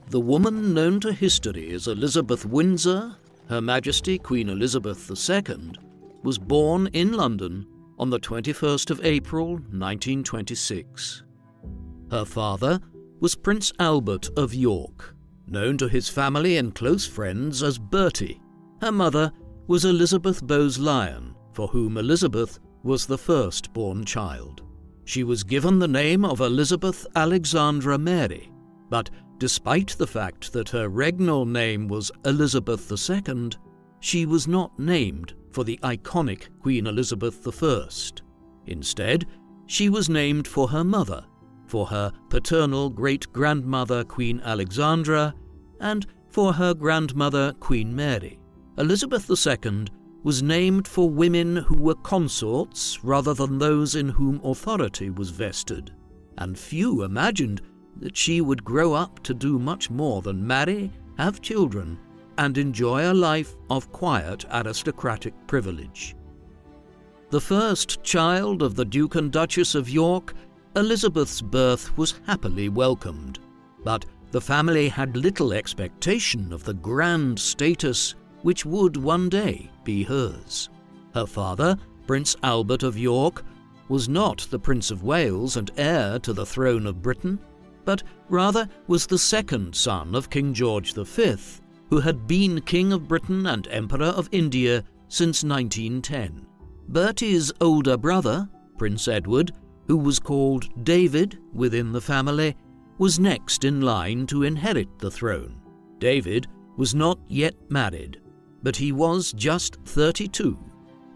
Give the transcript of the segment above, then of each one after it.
The woman known to history as Elizabeth Windsor, Her Majesty Queen Elizabeth II, was born in London on the 21st of April 1926. Her father was Prince Albert of York, known to his family and close friends as Bertie. Her mother was Elizabeth Bowes-Lyon, for whom Elizabeth was the first-born child. She was given the name of Elizabeth Alexandra Mary, but despite the fact that her regnal name was Elizabeth II, she was not named for the iconic Queen Elizabeth I. Instead, she was named for her mother, for her paternal great-grandmother Queen Alexandra, and for her grandmother Queen Mary. Elizabeth II was named for women who were consorts rather than those in whom authority was vested, and few imagined that she would grow up to do much more than marry, have children, and enjoy a life of quiet aristocratic privilege. The first child of the Duke and Duchess of York, Elizabeth's birth was happily welcomed, but the family had little expectation of the grand status which would one day be hers. Her father, Prince Albert of York, was not the Prince of Wales and heir to the throne of Britain, but rather was the second son of King George V, who had been King of Britain and Emperor of India since 1910. Bertie's older brother, Prince Edward, who was called David within the family, was next in line to inherit the throne. David was not yet married, but he was just 32,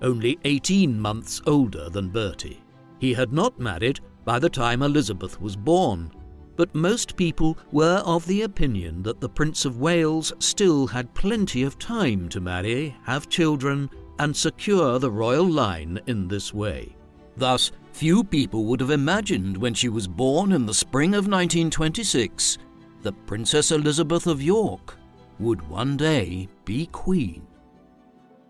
only 18 months older than Bertie. He had not married by the time Elizabeth was born, but most people were of the opinion that the Prince of Wales still had plenty of time to marry, have children, and secure the royal line in this way. Thus, few people would have imagined when she was born in the spring of 1926 that Princess Elizabeth of York would one day be Queen.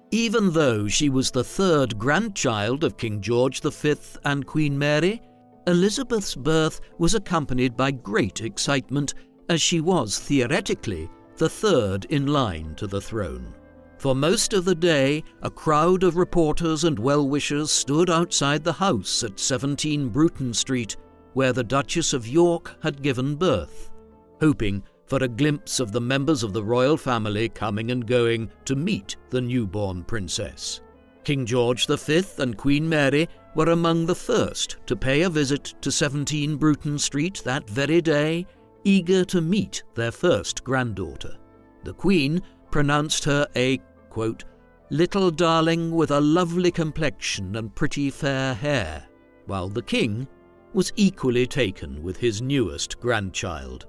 Even though she was the third grandchild of King George V and Queen Mary, Elizabeth's birth was accompanied by great excitement, as she was theoretically the third in line to the throne. For most of the day, a crowd of reporters and well-wishers stood outside the house at 17 Bruton Street, where the Duchess of York had given birth, hoping for a glimpse of the members of the royal family coming and going to meet the newborn princess. King George V and Queen Mary were among the first to pay a visit to 17 Bruton Street that very day, eager to meet their first granddaughter. The Queen pronounced her a, quote, little darling with a lovely complexion and pretty fair hair, while the King was equally taken with his newest grandchild.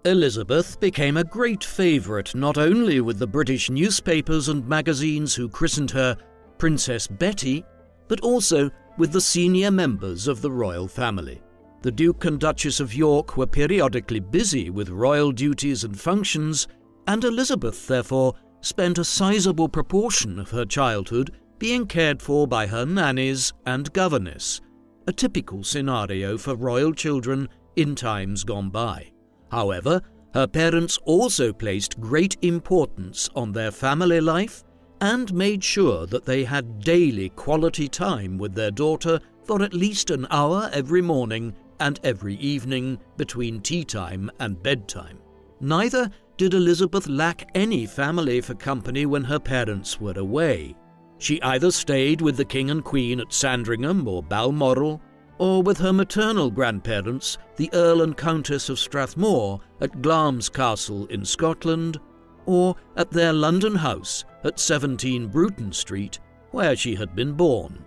Elizabeth became a great favourite not only with the British newspapers and magazines who christened her Princess Betty, but also with the senior members of the royal family. The Duke and Duchess of York were periodically busy with royal duties and functions, and Elizabeth, therefore, spent a sizable proportion of her childhood being cared for by her nannies and governess, a typical scenario for royal children in times gone by. However, her parents also placed great importance on their family life and made sure that they had daily quality time with their daughter for at least an hour every morning and every evening between tea time and bedtime. Neither did Elizabeth lack any family for company when her parents were away. She either stayed with the King and Queen at Sandringham or Balmoral, or with her maternal grandparents, the Earl and Countess of Strathmore at Glamis Castle in Scotland, or at their London house at 17 Bruton Street, where she had been born.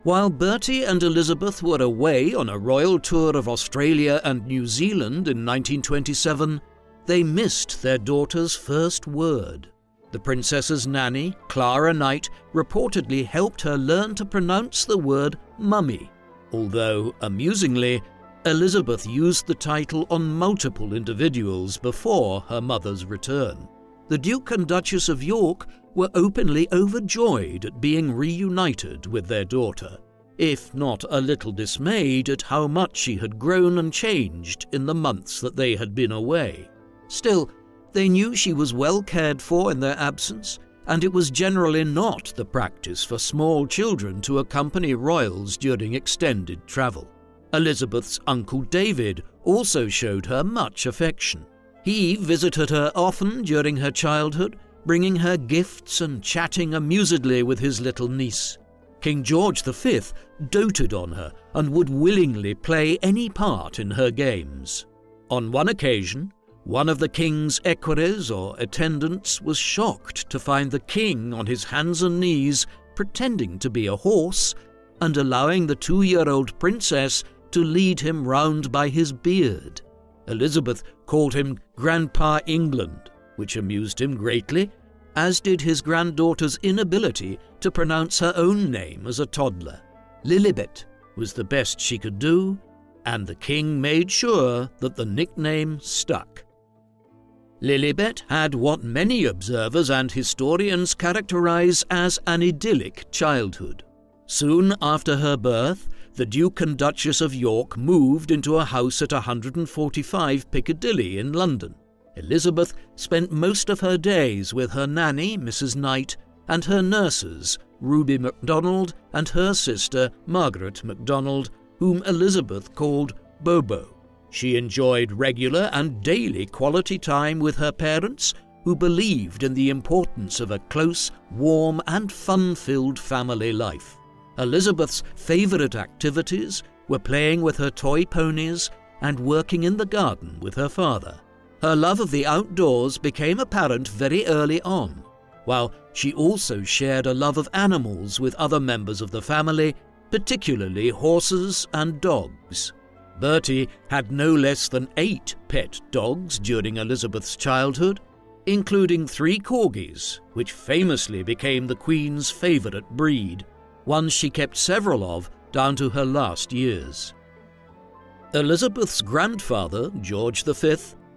While Bertie and Elizabeth were away on a royal tour of Australia and New Zealand in 1927, they missed their daughter's first word. The princess's nanny, Clara Knight, reportedly helped her learn to pronounce the word mummy, although, amusingly, Elizabeth used the title on multiple individuals before her mother's return. The Duke and Duchess of York were openly overjoyed at being reunited with their daughter, if not a little dismayed at how much she had grown and changed in the months that they had been away. Still, they knew she was well cared for in their absence, and it was generally not the practice for small children to accompany royals during extended travel. Elizabeth's uncle David also showed her much affection. He visited her often during her childhood, bringing her gifts and chatting amusedly with his little niece. King George V doted on her and would willingly play any part in her games. On one occasion, one of the king's equerries or attendants was shocked to find the king on his hands and knees pretending to be a horse and allowing the 2-year-old princess to lead him round by his beard. Elizabeth called him Grandpa England, which amused him greatly, as did his granddaughter's inability to pronounce her own name as a toddler. Lilibet was the best she could do, and the king made sure that the nickname stuck. Lilibet had what many observers and historians characterize as an idyllic childhood. Soon after her birth, the Duke and Duchess of York moved into a house at 145 Piccadilly in London. Elizabeth spent most of her days with her nanny, Mrs. Knight, and her nurses, Ruby MacDonald and her sister, Margaret MacDonald, whom Elizabeth called Bobo. She enjoyed regular and daily quality time with her parents, who believed in the importance of a close, warm, and fun-filled family life. Elizabeth's favourite activities were playing with her toy ponies and working in the garden with her father. Her love of the outdoors became apparent very early on, while she also shared a love of animals with other members of the family, particularly horses and dogs. Bertie had no less than 8 pet dogs during Elizabeth's childhood, including 3 corgis, which famously became the Queen's favourite breed, ones she kept several of down to her last years. Elizabeth's grandfather, George V,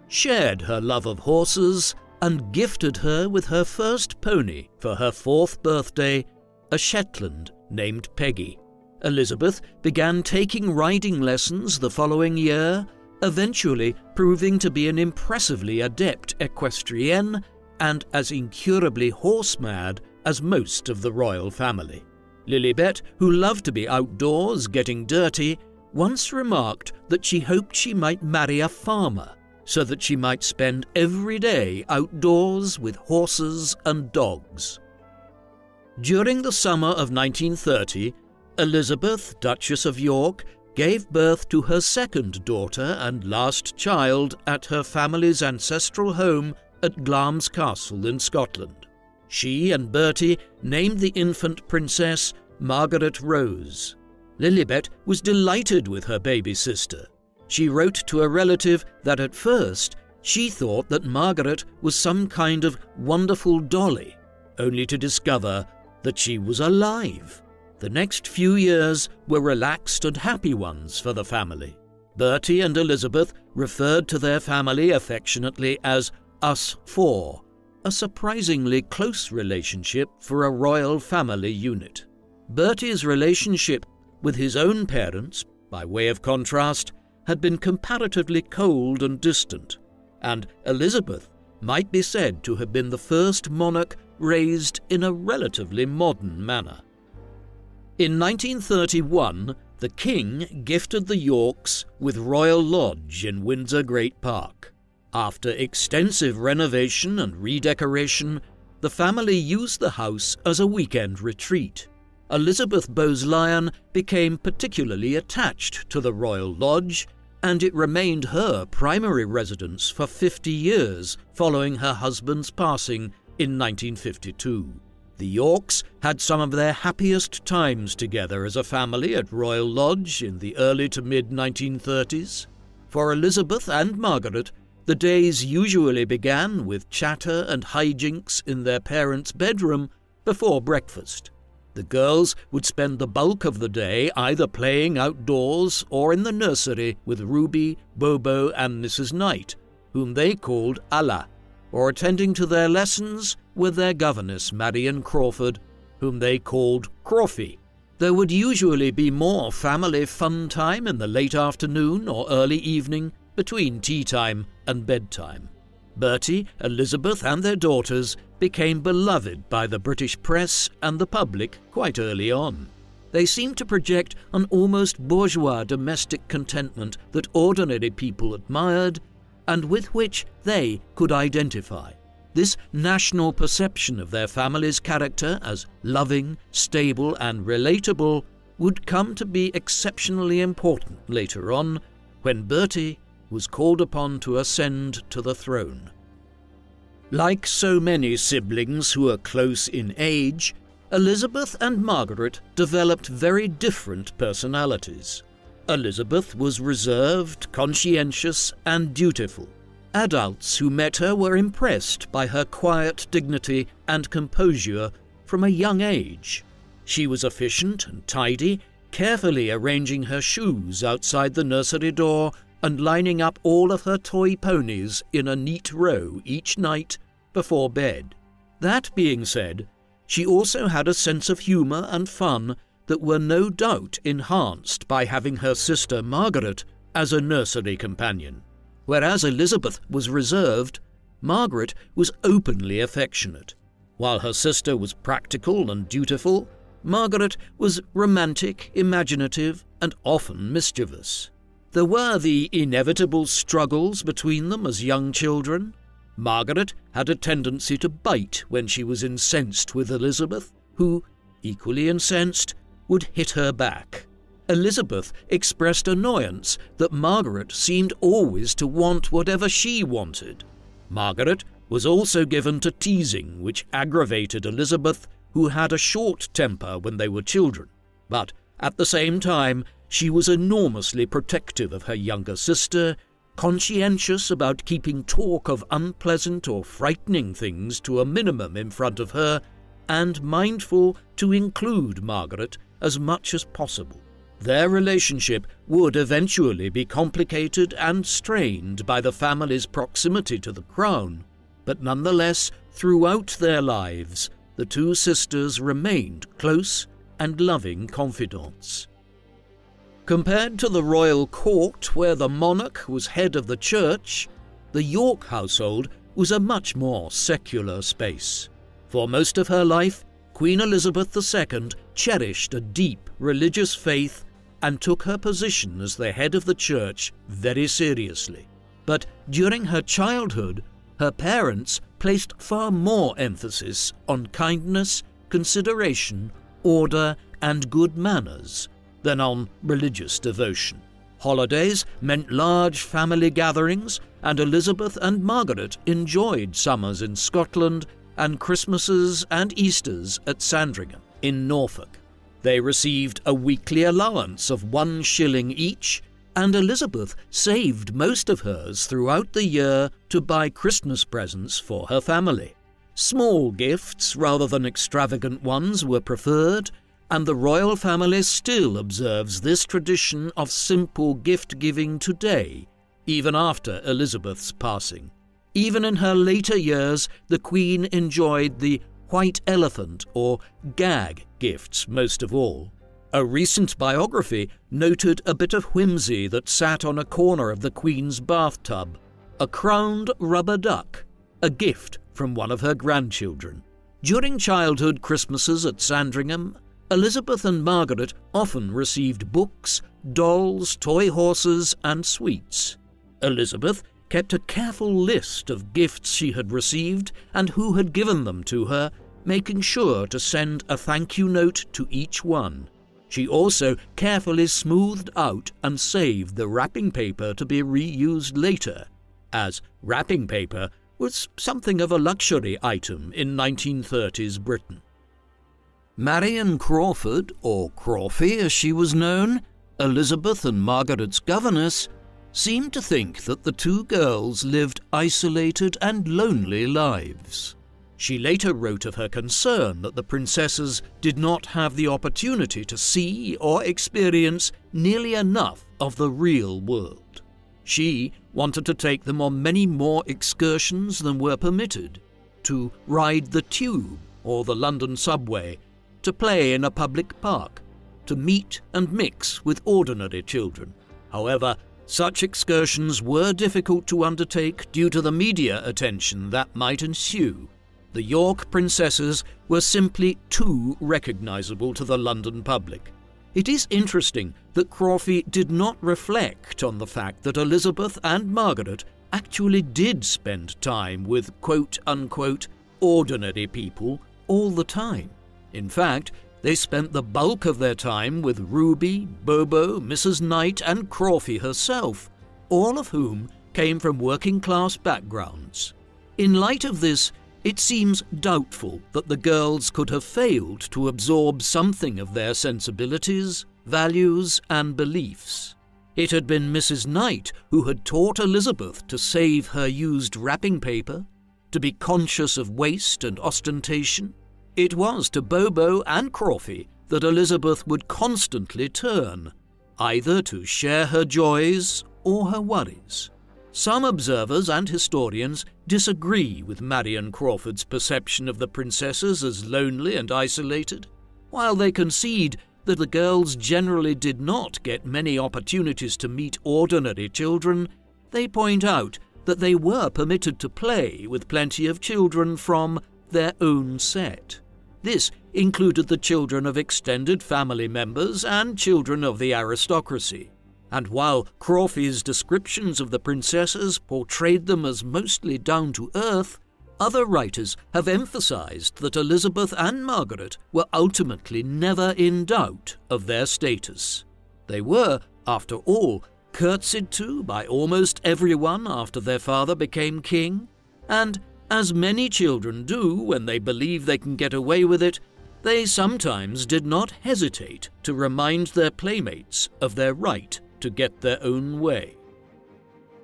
shared her love of horses and gifted her with her first pony for her 4th birthday, a Shetland named Peggy. Elizabeth began taking riding lessons the following year, eventually proving to be an impressively adept equestrienne and as incurably horse-mad as most of the royal family. Lilibet, who loved to be outdoors getting dirty, once remarked that she hoped she might marry a farmer, so that she might spend every day outdoors with horses and dogs. During the summer of 1930, Elizabeth, Duchess of York, gave birth to her 2nd daughter and last child at her family's ancestral home at Glamis Castle in Scotland. She and Bertie named the infant princess Margaret Rose. Lilibet was delighted with her baby sister. She wrote to a relative that at first she thought that Margaret was some kind of wonderful dolly, only to discover that she was alive. The next few years were relaxed and happy ones for the family. Bertie and Elizabeth referred to their family affectionately as us 4, a surprisingly close relationship for a royal family unit. Bertie's relationship with his own parents, by way of contrast, had been comparatively cold and distant, and Elizabeth might be said to have been the first monarch raised in a relatively modern manner. In 1931, the king gifted the Yorks with Royal Lodge in Windsor Great Park. After extensive renovation and redecoration, the family used the house as a weekend retreat. Elizabeth Bowes-Lyon became particularly attached to the Royal Lodge, and it remained her primary residence for 50 years following her husband's passing in 1952. The Yorks had some of their happiest times together as a family at Royal Lodge in the early to mid-1930s. For Elizabeth and Margaret, the days usually began with chatter and hijinks in their parents' bedroom before breakfast. The girls would spend the bulk of the day either playing outdoors or in the nursery with Ruby, Bobo and Mrs. Knight, whom they called Alla, or attending to their lessons with their governess Marion Crawford, whom they called Crawfie. There would usually be more family fun time in the late afternoon or early evening between tea time and bedtime. Bertie, Elizabeth and their daughters became beloved by the British press and the public quite early on. They seemed to project an almost bourgeois domestic contentment that ordinary people admired and with which they could identify. This national perception of their family's character as loving, stable and relatable would come to be exceptionally important later on when Bertie was called upon to ascend to the throne. Like so many siblings who are close in age, Elizabeth and Margaret developed very different personalities. Elizabeth was reserved, conscientious, and dutiful. Adults who met her were impressed by her quiet dignity and composure from a young age. She was efficient and tidy, carefully arranging her shoes outside the nursery door and lining up all of her toy ponies in a neat row each night before bed. That being said, she also had a sense of humour and fun that were no doubt enhanced by having her sister Margaret as a nursery companion. Whereas Elizabeth was reserved, Margaret was openly affectionate. While her sister was practical and dutiful, Margaret was romantic, imaginative, and often mischievous. There were the inevitable struggles between them as young children. Margaret had a tendency to bite when she was incensed with Elizabeth, who, equally incensed, would hit her back. Elizabeth expressed annoyance that Margaret seemed always to want whatever she wanted. Margaret was also given to teasing, which aggravated Elizabeth, who had a short temper when they were children. But at the same time, she was enormously protective of her younger sister, conscientious about keeping talk of unpleasant or frightening things to a minimum in front of her, and mindful to include Margaret as much as possible. Their relationship would eventually be complicated and strained by the family's proximity to the crown, but nonetheless, throughout their lives, the two sisters remained close and loving confidants. Compared to the royal court, where the monarch was head of the church, the York household was a much more secular space. For most of her life, Queen Elizabeth II cherished a deep religious faith and took her position as the head of the church very seriously. But during her childhood, her parents placed far more emphasis on kindness, consideration, order, and good manners than on religious devotion. Holidays meant large family gatherings, and Elizabeth and Margaret enjoyed summers in Scotland and Christmases and Easters at Sandringham in Norfolk. They received a weekly allowance of 1 shilling each, and Elizabeth saved most of hers throughout the year to buy Christmas presents for her family. Small gifts rather than extravagant ones were preferred, and the royal family still observes this tradition of simple gift-giving today, even after Elizabeth's passing. Even in her later years, the Queen enjoyed the white elephant or gag gifts most of all. A recent biography noted a bit of whimsy that sat on a corner of the Queen's bathtub, a crowned rubber duck, a gift from one of her grandchildren. During childhood Christmases at Sandringham, Elizabeth and Margaret often received books, dolls, toy horses, and sweets. Elizabeth kept a careful list of gifts she had received and who had given them to her, making sure to send a thank you note to each one. She also carefully smoothed out and saved the wrapping paper to be reused later, as wrapping paper was something of a luxury item in 1930s Britain. Marion Crawford, or Crawfie as she was known, Elizabeth and Margaret's governess, seemed to think that the two girls lived isolated and lonely lives. She later wrote of her concern that the princesses did not have the opportunity to see or experience nearly enough of the real world. She wanted to take them on many more excursions than were permitted, to ride the tube or the London subway, to play in a public park, to meet and mix with ordinary children. However, such excursions were difficult to undertake due to the media attention that might ensue. The York princesses were simply too recognizable to the London public. It is interesting that Crawfey did not reflect on the fact that Elizabeth and Margaret actually did spend time with quote-unquote ordinary people all the time. In fact, they spent the bulk of their time with Ruby, Bobo, Mrs. Knight and Crawfey herself, all of whom came from working-class backgrounds. In light of this, it seems doubtful that the girls could have failed to absorb something of their sensibilities, values and beliefs. It had been Mrs. Knight who had taught Elizabeth to save her used wrapping paper, to be conscious of waste and ostentation. It was to Bobo and Crawfey that Elizabeth would constantly turn, either to share her joys or her worries. Some observers and historians disagree with Marion Crawford's perception of the princesses as lonely and isolated. While they concede that the girls generally did not get many opportunities to meet ordinary children, they point out that they were permitted to play with plenty of children from their own set. This included the children of extended family members and children of the aristocracy. And while Crawfey's descriptions of the princesses portrayed them as mostly down-to-earth, other writers have emphasized that Elizabeth and Margaret were ultimately never in doubt of their status. They were, after all, curtsied to by almost everyone after their father became king, and, as many children do when they believe they can get away with it, they sometimes did not hesitate to remind their playmates of their right to get their own way.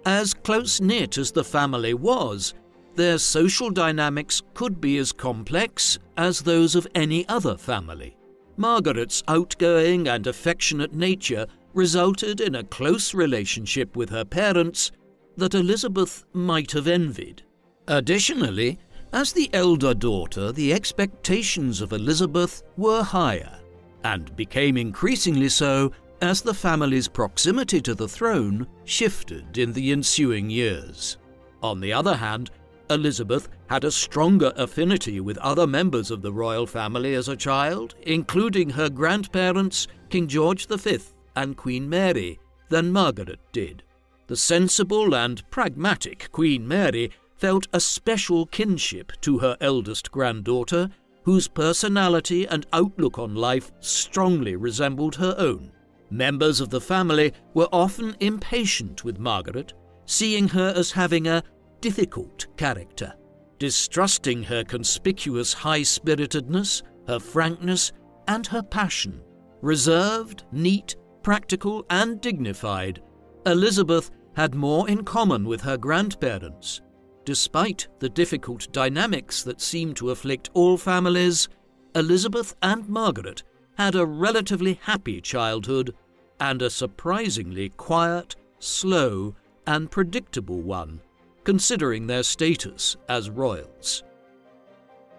As close-knit as the family was, their social dynamics could be as complex as those of any other family. Margaret's outgoing and affectionate nature resulted in a close relationship with her parents that Elizabeth might have envied. Additionally, as the elder daughter, the expectations of Elizabeth were higher, and became increasingly so as the family's proximity to the throne shifted in the ensuing years. On the other hand, Elizabeth had a stronger affinity with other members of the royal family as a child, including her grandparents, King George V and Queen Mary, than Margaret did. The sensible and pragmatic Queen Mary felt a special kinship to her eldest granddaughter, whose personality and outlook on life strongly resembled her own. Members of the family were often impatient with Margaret, seeing her as having a difficult character, distrusting her conspicuous high-spiritedness, her frankness, and her passion. Reserved, neat, practical, and dignified, Elizabeth had more in common with her grandparents. Despite the difficult dynamics that seem to afflict all families, Elizabeth and Margaret had a relatively happy childhood and a surprisingly quiet, slow, and predictable one, considering their status as royals.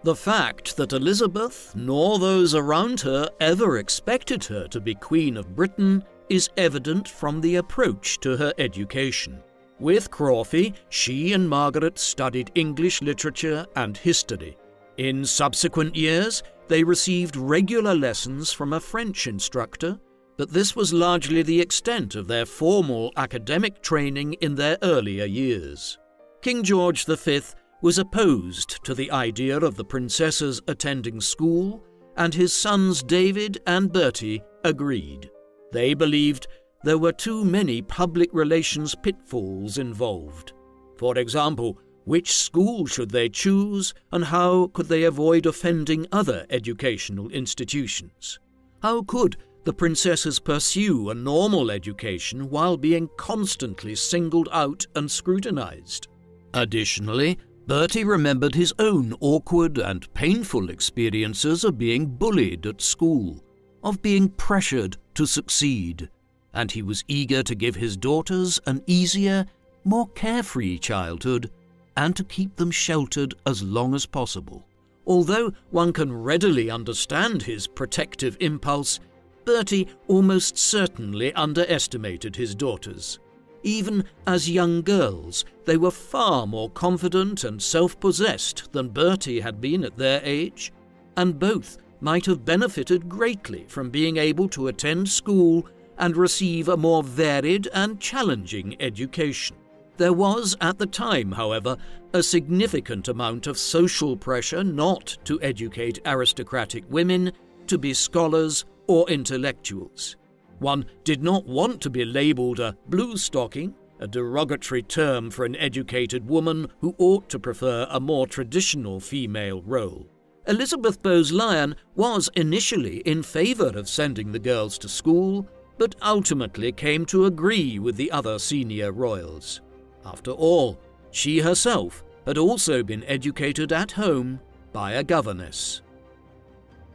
The fact that Elizabeth nor those around her ever expected her to be Queen of Britain is evident from the approach to her education. With Crawfey, she and Margaret studied English literature and history. In subsequent years, they received regular lessons from a French instructor, but this was largely the extent of their formal academic training in their earlier years. King George V was opposed to the idea of the princesses attending school, and his sons David and Bertie agreed. They believed there were too many public relations pitfalls involved. For example, which school should they choose, and how could they avoid offending other educational institutions? How could the princesses pursue a normal education while being constantly singled out and scrutinized? Additionally, Bertie remembered his own awkward and painful experiences of being bullied at school, of being pressured to succeed, and he was eager to give his daughters an easier, more carefree childhood and to keep them sheltered as long as possible. Although one can readily understand his protective impulse, Bertie almost certainly underestimated his daughters. Even as young girls, they were far more confident and self-possessed than Bertie had been at their age, and both might have benefited greatly from being able to attend school and receive a more varied and challenging education. There was, at the time, however, a significant amount of social pressure not to educate aristocratic women to be scholars or intellectuals. One did not want to be labelled a blue-stocking, a derogatory term for an educated woman who ought to prefer a more traditional female role. Elizabeth Bowes-Lyon was initially in favour of sending the girls to school, but ultimately came to agree with the other senior royals. After all, she herself had also been educated at home by a governess.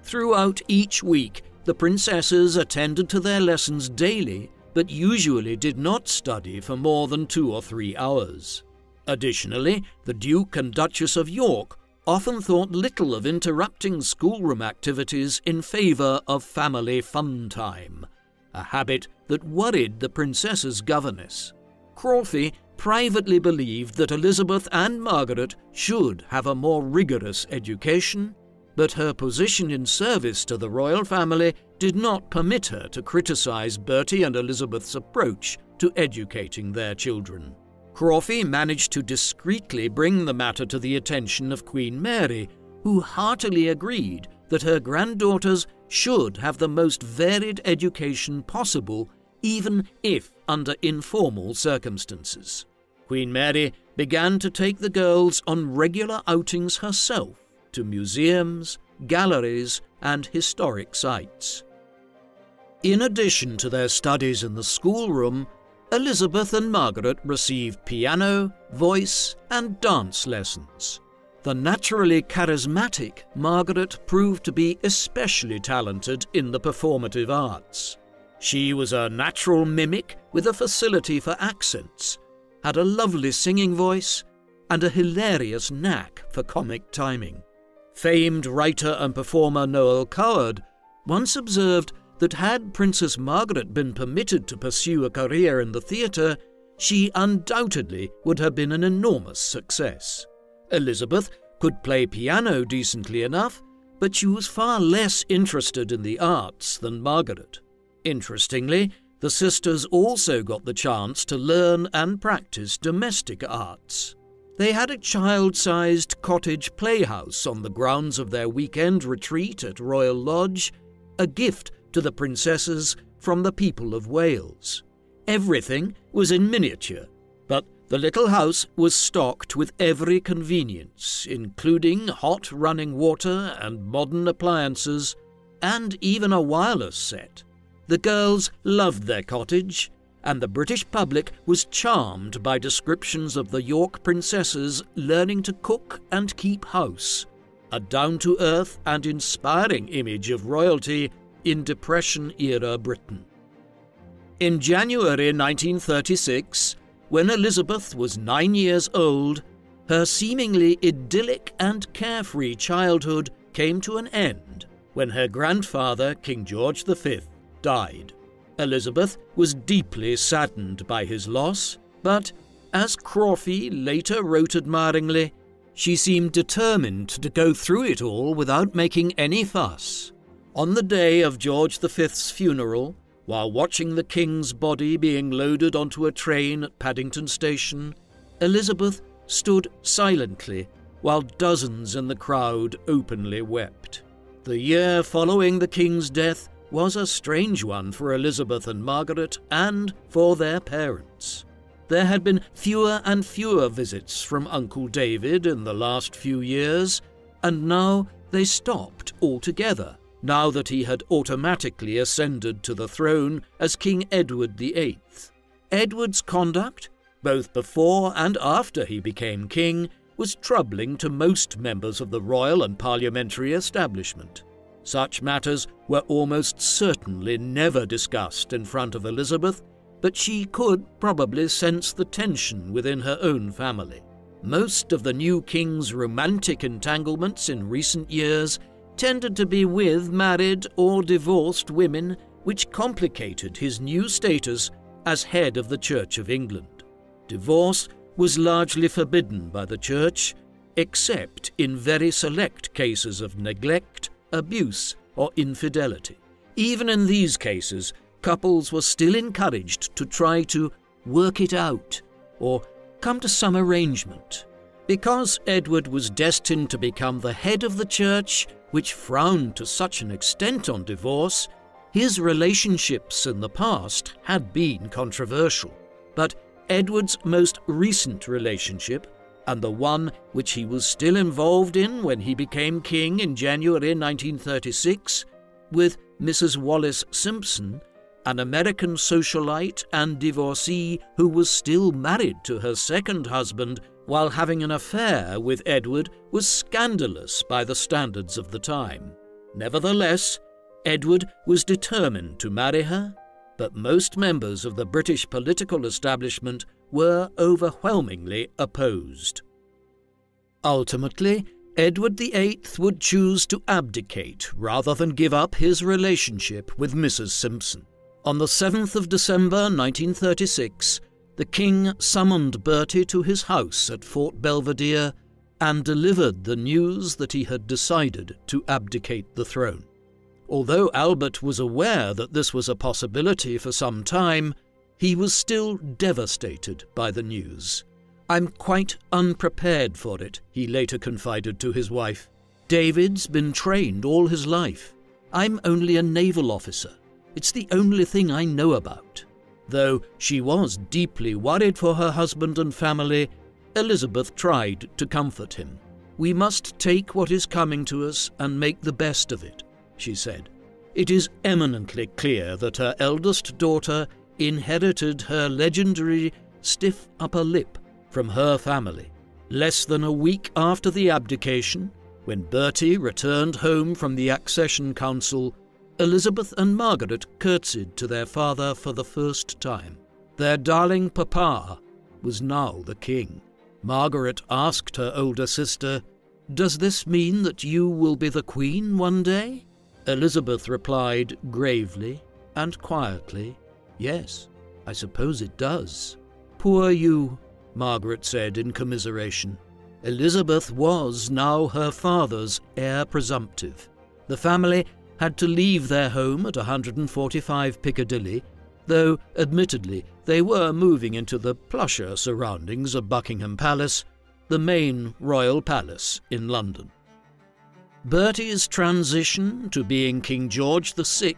Throughout each week, the princesses attended to their lessons daily, but usually did not study for more than 2 or 3 hours. Additionally, the Duke and Duchess of York often thought little of interrupting schoolroom activities in favour of family fun time, a habit that worried the princess's governess. Crawfey privately believed that Elizabeth and Margaret should have a more rigorous education, but her position in service to the royal family did not permit her to criticise Bertie and Elizabeth's approach to educating their children. Crawfey managed to discreetly bring the matter to the attention of Queen Mary, who heartily agreed that her granddaughters should have the most varied education possible, even if under informal circumstances. Queen Mary began to take the girls on regular outings herself to museums, galleries, and historic sites. In addition to their studies in the schoolroom, Elizabeth and Margaret received piano, voice, and dance lessons. The naturally charismatic Margaret proved to be especially talented in the performative arts. She was a natural mimic with a facility for accents, had a lovely singing voice, and a hilarious knack for comic timing. Famed writer and performer Noel Coward once observed that had Princess Margaret been permitted to pursue a career in the theatre, she undoubtedly would have been an enormous success. Elizabeth could play piano decently enough, but she was far less interested in the arts than Margaret. Interestingly, the sisters also got the chance to learn and practice domestic arts. They had a child-sized cottage playhouse on the grounds of their weekend retreat at Royal Lodge, a gift to the princesses from the people of Wales. Everything was in miniature, but the little house was stocked with every convenience, including hot running water and modern appliances, and even a wireless set. The girls loved their cottage, and the British public was charmed by descriptions of the York princesses learning to cook and keep house, a down-to-earth and inspiring image of royalty in Depression-era Britain. In January 1936, when Elizabeth was 9 years old, her seemingly idyllic and carefree childhood came to an end when her grandfather, King George V, died. Elizabeth was deeply saddened by his loss, but, as Crawfey later wrote admiringly, she seemed determined to go through it all without making any fuss. On the day of George V's funeral, while watching the King's body being loaded onto a train at Paddington Station, Elizabeth stood silently while dozens in the crowd openly wept. The year following the King's death was a strange one for Elizabeth and Margaret and for their parents. There had been fewer and fewer visits from Uncle David in the last few years, and now they stopped altogether, now that he had automatically ascended to the throne as King Edward VIII. Edward's conduct, both before and after he became king, was troubling to most members of the royal and parliamentary establishment. Such matters were almost certainly never discussed in front of Elizabeth, but she could probably sense the tension within her own family. Most of the new king's romantic entanglements in recent years tended to be with married or divorced women which complicated his new status as head of the Church of England. Divorce was largely forbidden by the Church, except in very select cases of neglect, abuse, or infidelity. Even in these cases, couples were still encouraged to try to work it out or come to some arrangement. Because Edward was destined to become the head of the Church, which frowned to such an extent on divorce, his relationships in the past had been controversial. But Edward's most recent relationship, and the one which he was still involved in when he became king in January 1936, with Mrs. Wallis Simpson, an American socialite and divorcee who was still married to her second husband while having an affair with Edward, was scandalous by the standards of the time. Nevertheless, Edward was determined to marry her, but most members of the British political establishment were overwhelmingly opposed. Ultimately, Edward VIII would choose to abdicate rather than give up his relationship with Mrs. Simpson. On the 7th of December 1936, the king summoned Bertie to his house at Fort Belvedere and delivered the news that he had decided to abdicate the throne. Although Albert was aware that this was a possibility for some time, he was still devastated by the news. "I'm quite unprepared for it," he later confided to his wife. "David's been trained all his life. I'm only a naval officer. It's the only thing I know about." Though she was deeply worried for her husband and family, Elizabeth tried to comfort him. "We must take what is coming to us and make the best of it," she said. It is eminently clear that her eldest daughter inherited her legendary stiff upper lip from her family. Less than a week after the abdication, when Bertie returned home from the Accession Council, Elizabeth and Margaret curtsied to their father for the first time. Their darling papa was now the king. Margaret asked her older sister, "Does this mean that you will be the queen one day?" Elizabeth replied gravely and quietly, "Yes, I suppose it does." "Poor you," Margaret said in commiseration. Elizabeth was now her father's heir presumptive. The family had to leave their home at 145 Piccadilly, though admittedly they were moving into the plusher surroundings of Buckingham Palace, the main royal palace in London. Bertie's transition to being King George VI,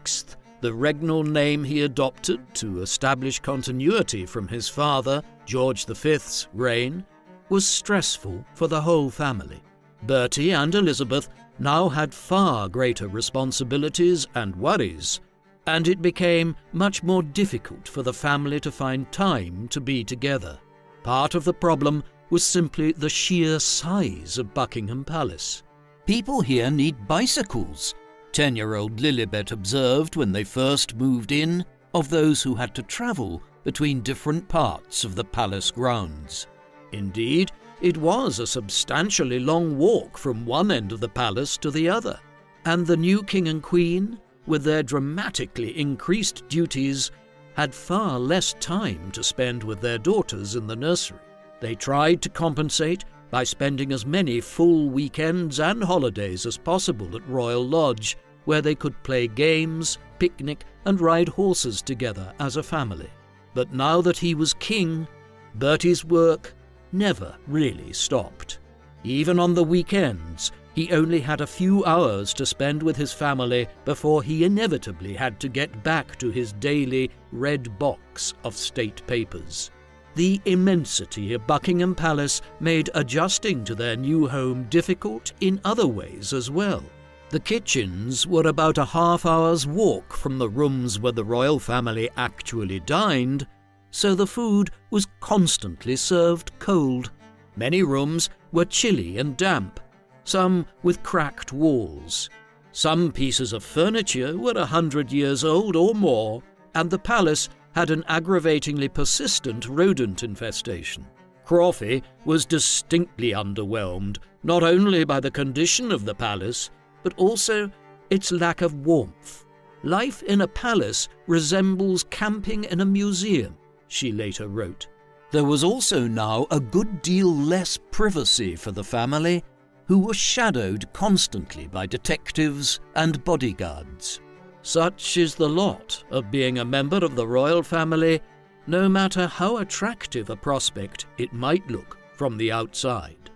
the regnal name he adopted to establish continuity from his father, George V's reign, was stressful for the whole family. Bertie and Elizabeth now had far greater responsibilities and worries, and it became much more difficult for the family to find time to be together. Part of the problem was simply the sheer size of Buckingham Palace. "People here need bicycles," 10-year-old Lilibet observed when they first moved in, of those who had to travel between different parts of the palace grounds. Indeed, it was a substantially long walk from one end of the palace to the other, and the new king and queen, with their dramatically increased duties, had far less time to spend with their daughters in the nursery. They tried to compensate by spending as many full weekends and holidays as possible at Royal Lodge, where they could play games, picnic, and ride horses together as a family. But now that he was king, Bertie's work never really stopped. Even on the weekends, he only had a few hours to spend with his family before he inevitably had to get back to his daily red box of state papers. The immensity of Buckingham Palace made adjusting to their new home difficult in other ways as well. The kitchens were about a half-hour's walk from the rooms where the royal family actually dined, so the food was constantly served cold. Many rooms were chilly and damp, some with cracked walls. Some pieces of furniture were 100 years old or more, and the palace had an aggravatingly persistent rodent infestation. Crawfey was distinctly underwhelmed, not only by the condition of the palace, but also its lack of warmth. "Life in a palace resembles camping in a museum," she later wrote. There was also now a good deal less privacy for the family, who were shadowed constantly by detectives and bodyguards. Such is the lot of being a member of the royal family, no matter how attractive a prospect it might look from the outside.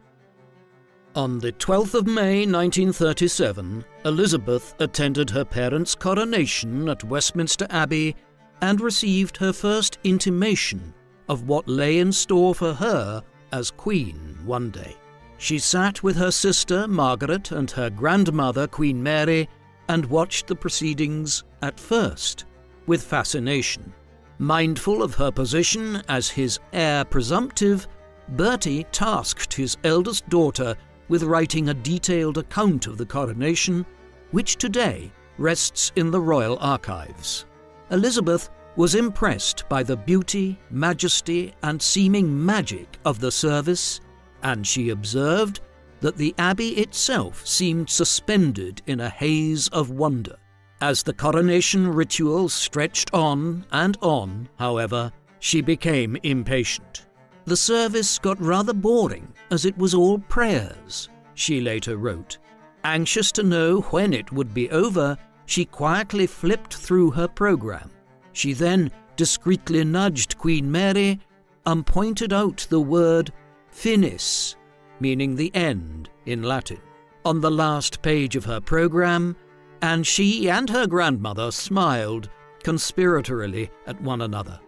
On the 12th of May 1937, Elizabeth attended her parents' coronation at Westminster Abbey and received her first intimation of what lay in store for her as Queen one day. She sat with her sister Margaret and her grandmother Queen Mary and watched the proceedings at first with fascination. Mindful of her position as his heir presumptive, Bertie tasked his eldest daughter with writing a detailed account of the coronation, which today rests in the royal archives. Elizabeth was impressed by the beauty, majesty, and seeming magic of the service, and she observed that the abbey itself seemed suspended in a haze of wonder. As the coronation ritual stretched on and on, however, she became impatient. "The service got rather boring, as it was all prayers," she later wrote. Anxious to know when it would be over, she quietly flipped through her program. She then discreetly nudged Queen Mary and pointed out the word finis, meaning the end in Latin, on the last page of her program, and she and her grandmother smiled conspiratorially at one another.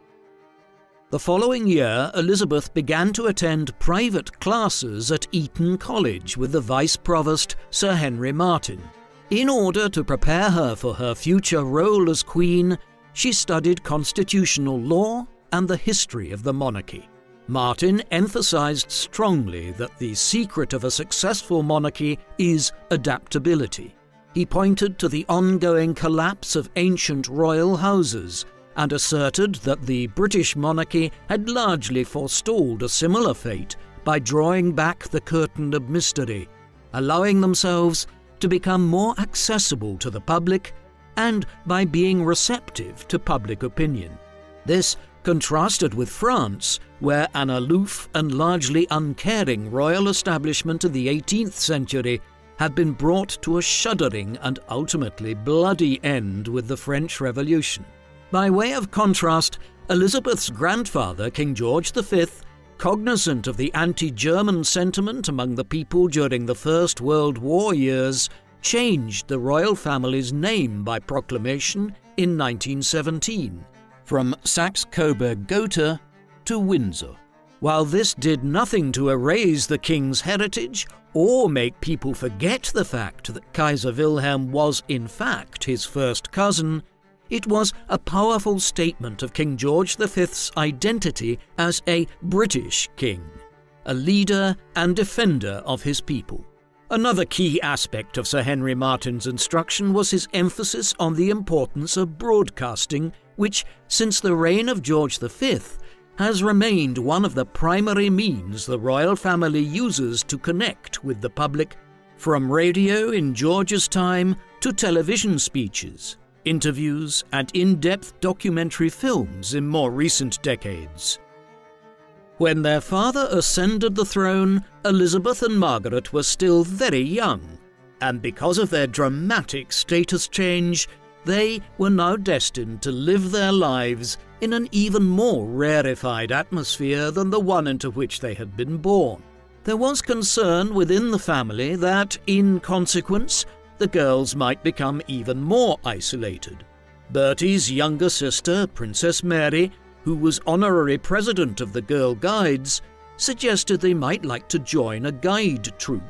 The following year, Elizabeth began to attend private classes at Eton College with the Vice Provost, Sir Henry Martin. In order to prepare her for her future role as Queen, she studied constitutional law and the history of the monarchy. Martin emphasized strongly that the secret of a successful monarchy is adaptability. He pointed to the ongoing collapse of ancient royal houses and asserted that the British monarchy had largely forestalled a similar fate by drawing back the curtain of mystery, allowing themselves to become more accessible to the public and by being receptive to public opinion. This contrasted with France, where an aloof and largely uncaring royal establishment of the 18th century had been brought to a shuddering and ultimately bloody end with the French Revolution. By way of contrast, Elizabeth's grandfather, King George V, cognizant of the anti-German sentiment among the people during the First World War years, changed the royal family's name by proclamation in 1917, from Saxe-Coburg-Gotha to Windsor. While this did nothing to erase the king's heritage or make people forget the fact that Kaiser Wilhelm was in fact his first cousin, it was a powerful statement of King George V's identity as a British king, a leader and defender of his people. Another key aspect of Sir Henry Martin's instruction was his emphasis on the importance of broadcasting, which, since the reign of George V, has remained one of the primary means the royal family uses to connect with the public, from radio in George's time to television speeches, interviews, and in-depth documentary films in more recent decades. When their father ascended the throne, Elizabeth and Margaret were still very young, and because of their dramatic status change, they were now destined to live their lives in an even more rarefied atmosphere than the one into which they had been born. There was concern within the family that, in consequence, the girls might become even more isolated. Bertie's younger sister, Princess Mary, who was honorary president of the Girl Guides, suggested they might like to join a guide troupe.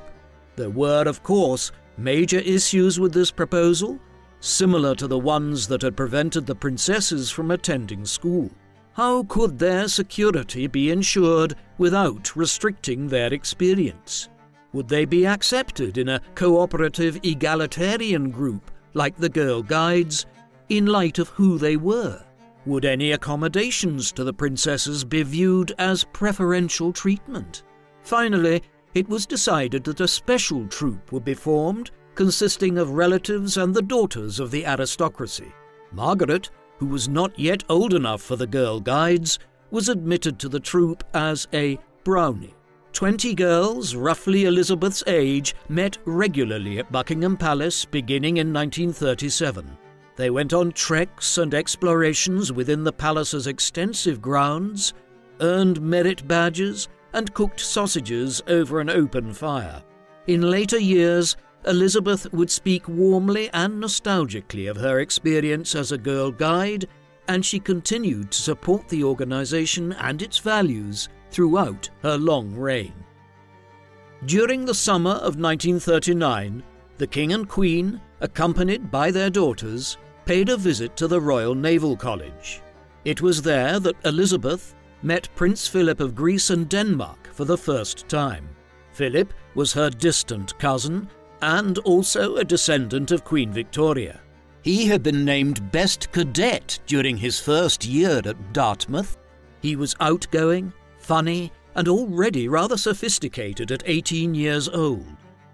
There were, of course, major issues with this proposal, similar to the ones that had prevented the princesses from attending school. How could their security be ensured without restricting their experience? Would they be accepted in a cooperative egalitarian group like the Girl Guides in light of who they were? Would any accommodations to the princesses be viewed as preferential treatment? Finally, it was decided that a special troupe would be formed consisting of relatives and the daughters of the aristocracy. Margaret, who was not yet old enough for the Girl Guides, was admitted to the troop as a brownie. 20 girls, roughly Elizabeth's age, met regularly at Buckingham Palace beginning in 1937. They went on treks and explorations within the palace's extensive grounds, earned merit badges, and cooked sausages over an open fire. In later years, Elizabeth would speak warmly and nostalgically of her experience as a Girl Guide, and she continued to support the organisation and its values throughout her long reign. During the summer of 1939, the King and Queen, accompanied by their daughters, paid a visit to the Royal Naval College. It was there that Elizabeth met Prince Philip of Greece and Denmark for the first time. Philip was her distant cousin and also a descendant of Queen Victoria. He had been named Best Cadet during his first year at Dartmouth. He was outgoing, funny, and already rather sophisticated at 18 years old.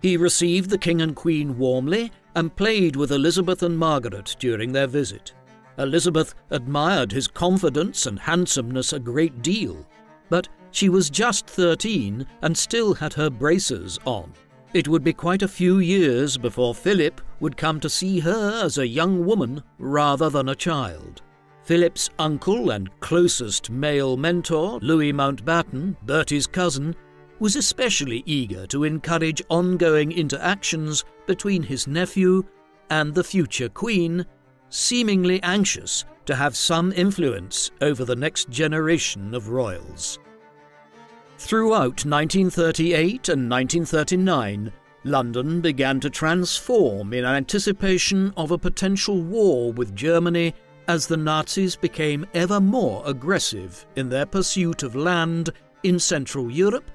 He received the King and Queen warmly and played with Elizabeth and Margaret during their visit. Elizabeth admired his confidence and handsomeness a great deal, but she was just 13 and still had her braces on. It would be quite a few years before Philip would come to see her as a young woman rather than a child. Philip's uncle and closest male mentor, Louis Mountbatten, Bertie's cousin, was especially eager to encourage ongoing interactions between his nephew and the future Queen, seemingly anxious to have some influence over the next generation of royals. Throughout 1938 and 1939, London began to transform in anticipation of a potential war with Germany as the Nazis became ever more aggressive in their pursuit of land in Central Europe,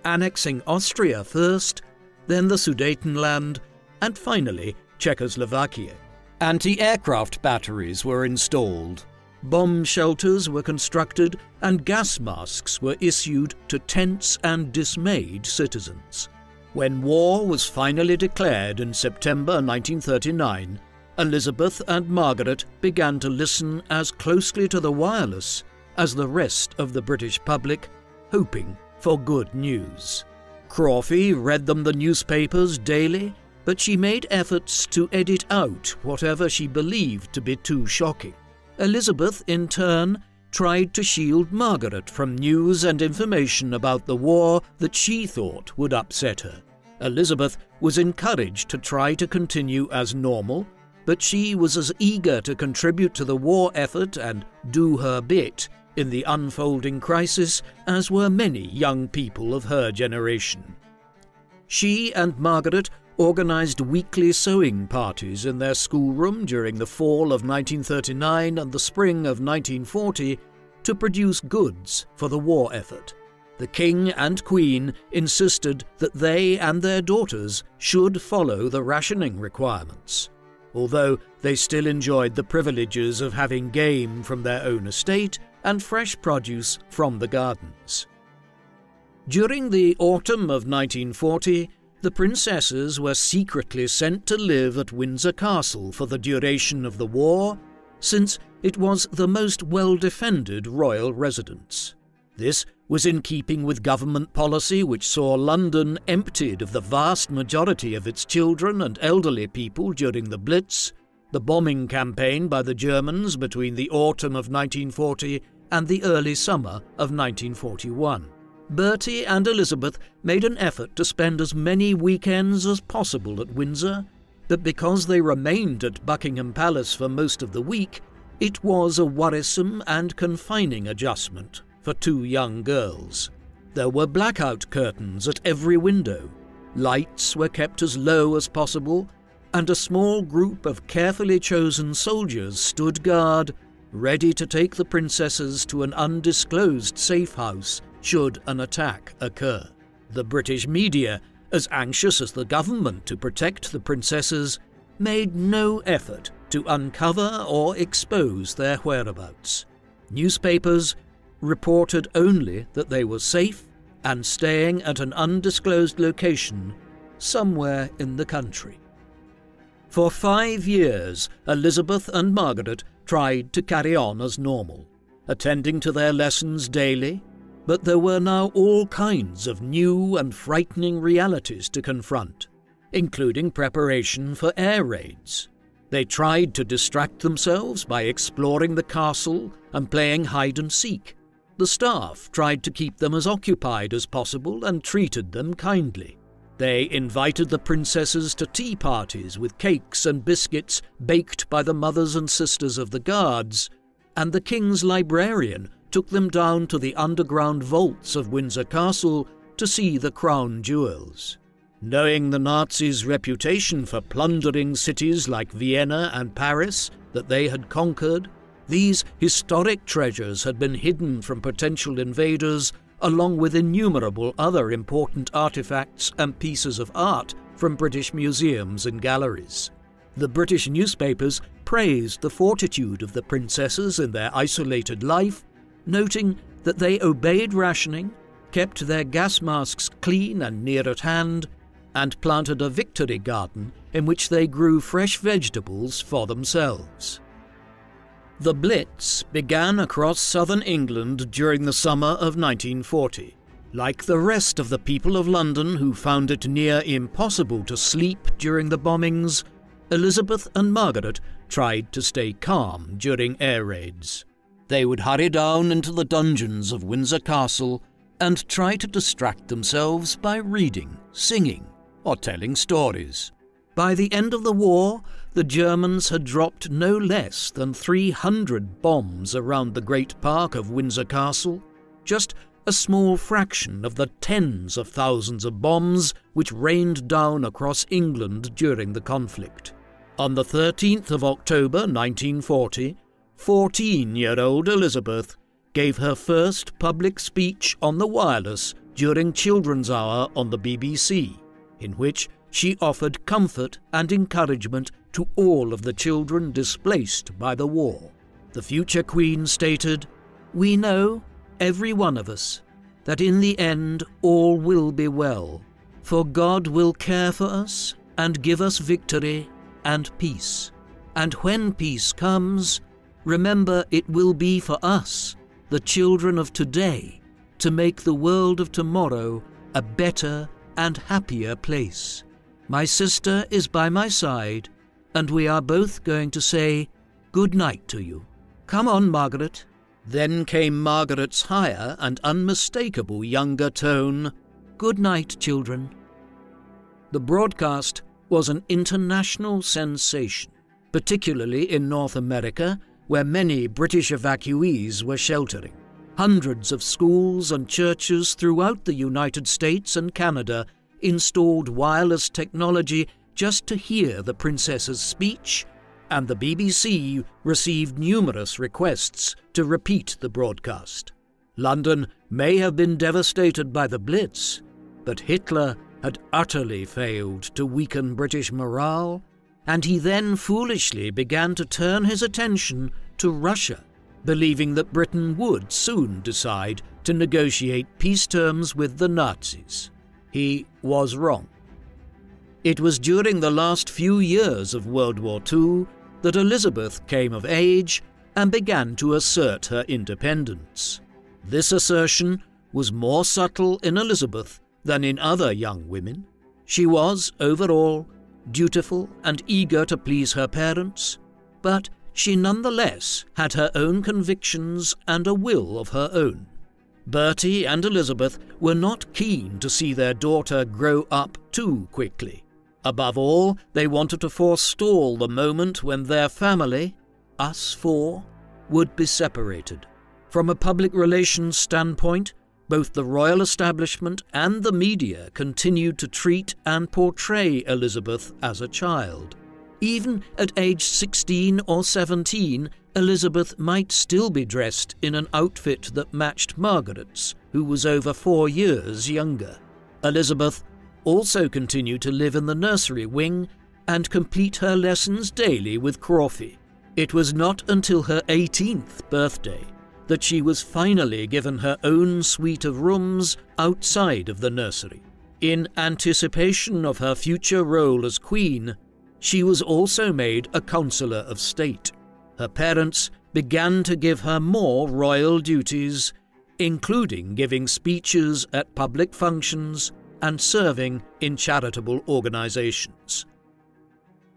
annexing Austria first, then the Sudetenland, and finally Czechoslovakia. Anti-aircraft batteries were installed, bomb shelters were constructed, and gas masks were issued to tense and dismayed citizens. When war was finally declared in September 1939, Elizabeth and Margaret began to listen as closely to the wireless as the rest of the British public, hoping for good news. Crawfey read them the newspapers daily, but she made efforts to edit out whatever she believed to be too shocking. Elizabeth, in turn, tried to shield Margaret from news and information about the war that she thought would upset her. Elizabeth was encouraged to try to continue as normal, but she was as eager to contribute to the war effort and do her bit in the unfolding crisis as were many young people of her generation. She and Margaret organised weekly sewing parties in their schoolroom during the fall of 1939 and the spring of 1940 to produce goods for the war effort. The King and Queen insisted that they and their daughters should follow the rationing requirements, although they still enjoyed the privileges of having game from their own estate and fresh produce from the gardens. During the autumn of 1940, the princesses were secretly sent to live at Windsor Castle for the duration of the war, since it was the most well-defended royal residence. This was in keeping with government policy which saw London emptied of the vast majority of its children and elderly people during the Blitz, the bombing campaign by the Germans between the autumn of 1940 and the early summer of 1941. Bertie and Elizabeth made an effort to spend as many weekends as possible at Windsor, but because they remained at Buckingham Palace for most of the week, it was a worrisome and confining adjustment for two young girls. There were blackout curtains at every window, lights were kept as low as possible, and a small group of carefully chosen soldiers stood guard, ready to take the princesses to an undisclosed safe house should an attack occur. The British media, as anxious as the government to protect the princesses, made no effort to uncover or expose their whereabouts. Newspapers reported only that they were safe and staying at an undisclosed location somewhere in the country. For 5 years, Elizabeth and Margaret tried to carry on as normal, attending to their lessons daily, but there were now all kinds of new and frightening realities to confront, including preparation for air raids. They tried to distract themselves by exploring the castle and playing hide-and-seek. The staff tried to keep them as occupied as possible and treated them kindly. They invited the princesses to tea parties with cakes and biscuits baked by the mothers and sisters of the guards, and the king's librarian took them down to the underground vaults of Windsor Castle to see the crown jewels. Knowing the Nazis' reputation for plundering cities like Vienna and Paris that they had conquered, these historic treasures had been hidden from potential invaders, along with innumerable other important artifacts and pieces of art from British museums and galleries. The British newspapers praised the fortitude of the princesses in their isolated life, noting that they obeyed rationing, kept their gas masks clean and near at hand, and planted a victory garden in which they grew fresh vegetables for themselves. The Blitz began across southern England during the summer of 1940. Like the rest of the people of London who found it near impossible to sleep during the bombings, Elizabeth and Margaret tried to stay calm during air raids. They would hurry down into the dungeons of Windsor Castle and try to distract themselves by reading, singing, or telling stories. By the end of the war, the Germans had dropped no less than 300 bombs around the great park of Windsor Castle, just a small fraction of the tens of thousands of bombs which rained down across England during the conflict. On the 13th of October 1940, 14-year-old Elizabeth gave her first public speech on the wireless during Children's Hour on the BBC, in which she offered comfort and encouragement to all of the children displaced by the war. The future Queen stated, "We know, every one of us, that in the end all will be well, for God will care for us and give us victory and peace. And when peace comes, remember it will be for us, the children of today, to make the world of tomorrow a better and happier place. My sister is by my side, and we are both going to say good night to you. Come on, Margaret." Then came Margaret's higher and unmistakable younger tone, "Good night, children." The broadcast was an international sensation, particularly in North America, where many British evacuees were sheltering. Hundreds of schools and churches throughout the United States and Canada installed wireless technology just to hear the princess's speech, and the BBC received numerous requests to repeat the broadcast. London may have been devastated by the Blitz, but Hitler had utterly failed to weaken British morale, and he then foolishly began to turn his attention to Russia, believing that Britain would soon decide to negotiate peace terms with the Nazis. He was wrong. It was during the last few years of World War II that Elizabeth came of age and began to assert her independence. This assertion was more subtle in Elizabeth than in other young women. She was, overall, dutiful and eager to please her parents, but she nonetheless had her own convictions and a will of her own. Bertie and Elizabeth were not keen to see their daughter grow up too quickly. Above all, they wanted to forestall the moment when their family, us four, would be separated. From a public relations standpoint, both the royal establishment and the media continued to treat and portray Elizabeth as a child. Even at age 16 or 17, Elizabeth might still be dressed in an outfit that matched Margaret's, who was over 4 years younger. Elizabeth also continued to live in the nursery wing and complete her lessons daily with Crawfie. It was not until her 18th birthday that she was finally given her own suite of rooms outside of the nursery. In anticipation of her future role as queen, she was also made a councillor of state. Her parents began to give her more royal duties, including giving speeches at public functions and serving in charitable organisations.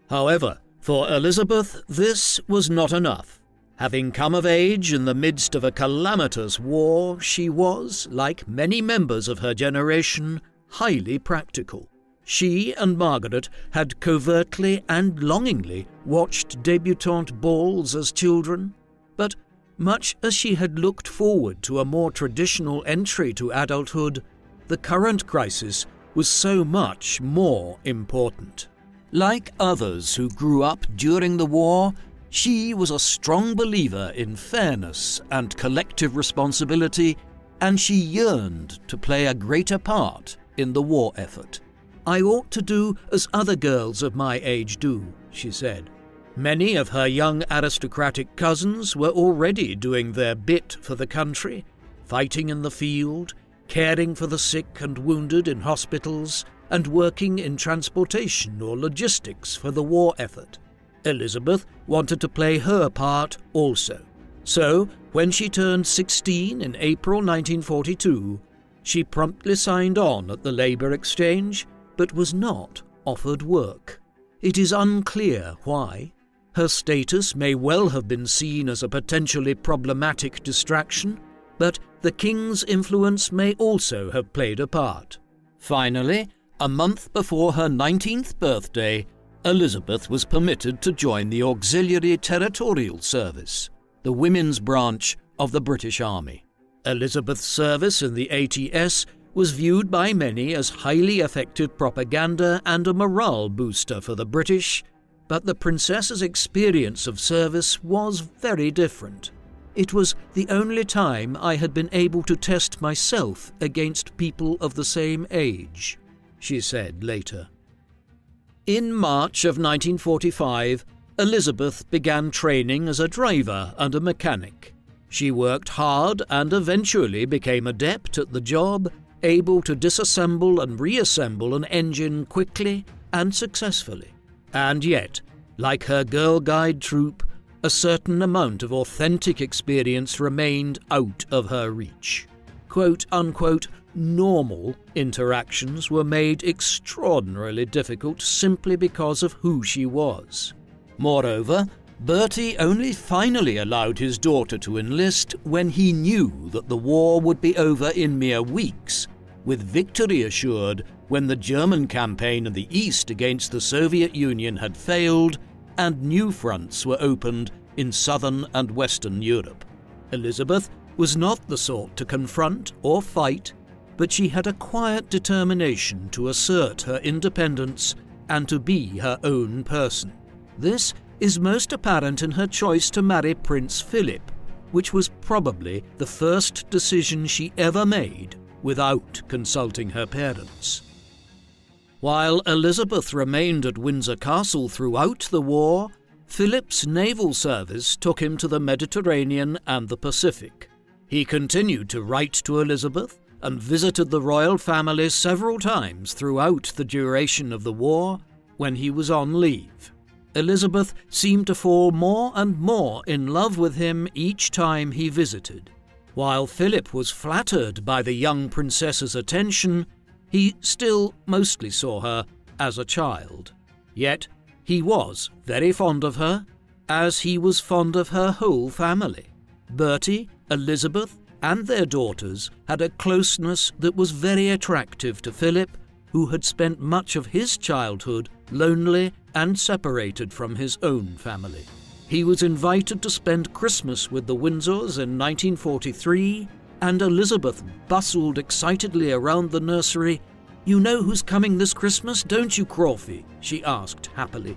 However, for Elizabeth, this was not enough. Having come of age in the midst of a calamitous war, she was, like many members of her generation, highly practical. She and Margaret had covertly and longingly watched debutante balls as children, but much as she had looked forward to a more traditional entry to adulthood, the current crisis was so much more important. Like others who grew up during the war, she was a strong believer in fairness and collective responsibility, and she yearned to play a greater part in the war effort. "I ought to do as other girls of my age do," she said. Many of her young aristocratic cousins were already doing their bit for the country, fighting in the field, caring for the sick and wounded in hospitals, and working in transportation or logistics for the war effort. Elizabeth wanted to play her part also. So, when she turned 16 in April 1942, she promptly signed on at the Labour Exchange, but was not offered work. It is unclear why. Her status may well have been seen as a potentially problematic distraction, but the king's influence may also have played a part. Finally, a month before her 19th birthday, Elizabeth was permitted to join the Auxiliary Territorial Service, the women's branch of the British Army. Elizabeth's service in the ATS was viewed by many as highly effective propaganda and a morale booster for the British, but the princess's experience of service was very different. "It was the only time I had been able to test myself against people of the same age," she said later. In March of 1945, Elizabeth began training as a driver and a mechanic. She worked hard and eventually became adept at the job, able to disassemble and reassemble an engine quickly and successfully. And yet, like her Girl Guide troupe, a certain amount of authentic experience remained out of her reach. Quote-unquote normal interactions were made extraordinarily difficult simply because of who she was. Moreover, Bertie only finally allowed his daughter to enlist when he knew that the war would be over in mere weeks, with victory assured when the German campaign in the East against the Soviet Union had failed and new fronts were opened in southern and western Europe. Elizabeth was not the sort to confront or fight, but she had a quiet determination to assert her independence and to be her own person. This is most apparent in her choice to marry Prince Philip, which was probably the first decision she ever made without consulting her parents. While Elizabeth remained at Windsor Castle throughout the war, Philip's naval service took him to the Mediterranean and the Pacific. He continued to write to Elizabeth and visited the royal family several times throughout the duration of the war when he was on leave. Elizabeth seemed to fall more and more in love with him each time he visited. While Philip was flattered by the young princess's attention, he still mostly saw her as a child. Yet he was very fond of her, as he was fond of her whole family. Bertie, Elizabeth, and their daughters had a closeness that was very attractive to Philip, who had spent much of his childhood lonely and separated from his own family. He was invited to spend Christmas with the Windsors in 1943, and Elizabeth bustled excitedly around the nursery. "You know who's coming this Christmas, don't you, Crawfie?" she asked happily.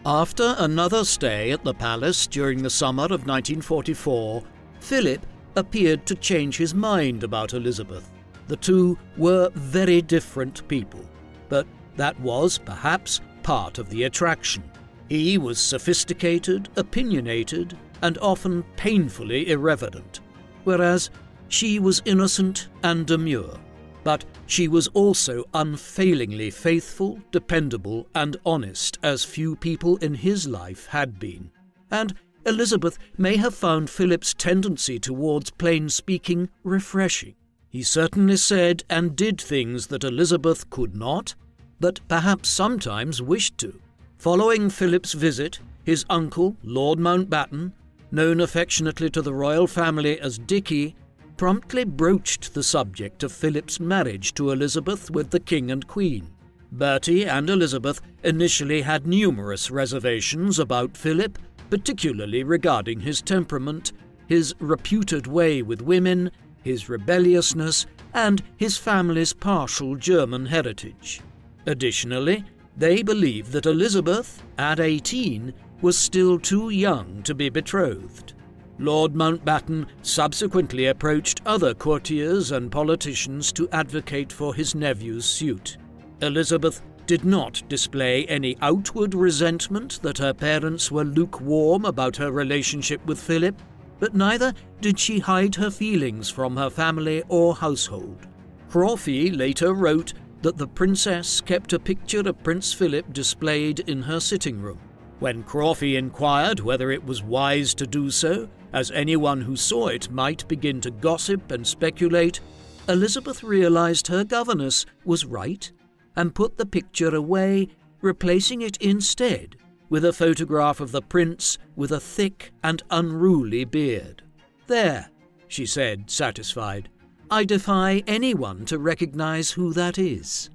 After another stay at the palace during the summer of 1944, Philip appeared to change his mind about Elizabeth. The two were very different people, but that was, perhaps, part of the attraction. He was sophisticated, opinionated, and often painfully irreverent, whereas she was innocent and demure. But she was also unfailingly faithful, dependable, and honest, as few people in his life had been. And Elizabeth may have found Philip's tendency towards plain speaking refreshing. He certainly said and did things that Elizabeth could not, but perhaps sometimes wished to. Following Philip's visit, his uncle, Lord Mountbatten, known affectionately to the royal family as Dicky, promptly broached the subject of Philip's marriage to Elizabeth with the King and Queen. Bertie and Elizabeth initially had numerous reservations about Philip, particularly regarding his temperament, his reputed way with women, his rebelliousness, and his family's partial German heritage. Additionally, they believed that Elizabeth, at 18, was still too young to be betrothed. Lord Mountbatten subsequently approached other courtiers and politicians to advocate for his nephew's suit. Elizabeth did not display any outward resentment that her parents were lukewarm about her relationship with Philip, but neither did she hide her feelings from her family or household. Crawfey later wrote that the princess kept a picture of Prince Philip displayed in her sitting room. When Crawfey inquired whether it was wise to do so, as anyone who saw it might begin to gossip and speculate, Elizabeth realized her governess was right and put the picture away, replacing it instead with a photograph of the prince with a thick and unruly beard. "There," she said, satisfied. "I defy anyone to recognize who that is."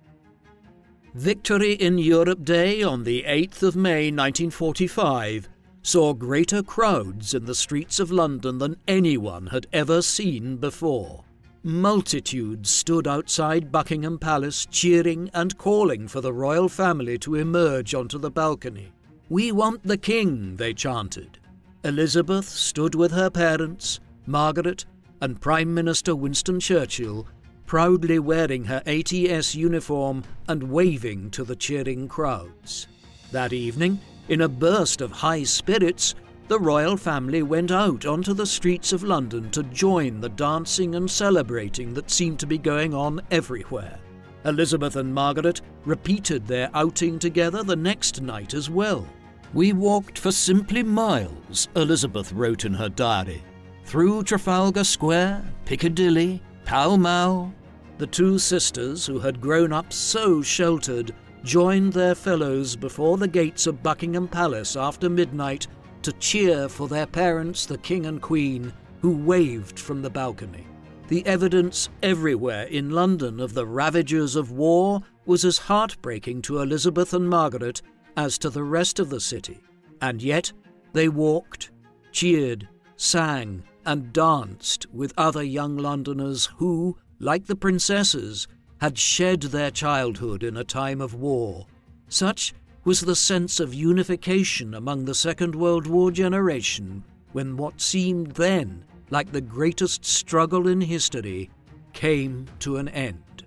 Victory in Europe Day on the 8th of May 1945 saw greater crowds in the streets of London than anyone had ever seen before. Multitudes stood outside Buckingham Palace cheering and calling for the royal family to emerge onto the balcony. "We want the king," they chanted. Elizabeth stood with her parents, Margaret, and Prime Minister Winston Churchill, proudly wearing her ATS uniform and waving to the cheering crowds. That evening, in a burst of high spirits, the royal family went out onto the streets of London to join the dancing and celebrating that seemed to be going on everywhere. Elizabeth and Margaret repeated their outing together the next night as well. "We walked for simply miles," Elizabeth wrote in her diary, "through Trafalgar Square, Piccadilly, Pall Mall." The two sisters, who had grown up so sheltered, joined their fellows before the gates of Buckingham Palace after midnight to cheer for their parents, the King and Queen, who waved from the balcony. The evidence everywhere in London of the ravages of war was as heartbreaking to Elizabeth and Margaret as to the rest of the city, and yet they walked, cheered, sang, and danced with other young Londoners who, like the princesses, had shed their childhood in a time of war. Such was the sense of unification among the Second World War generation when what seemed then like the greatest struggle in history came to an end.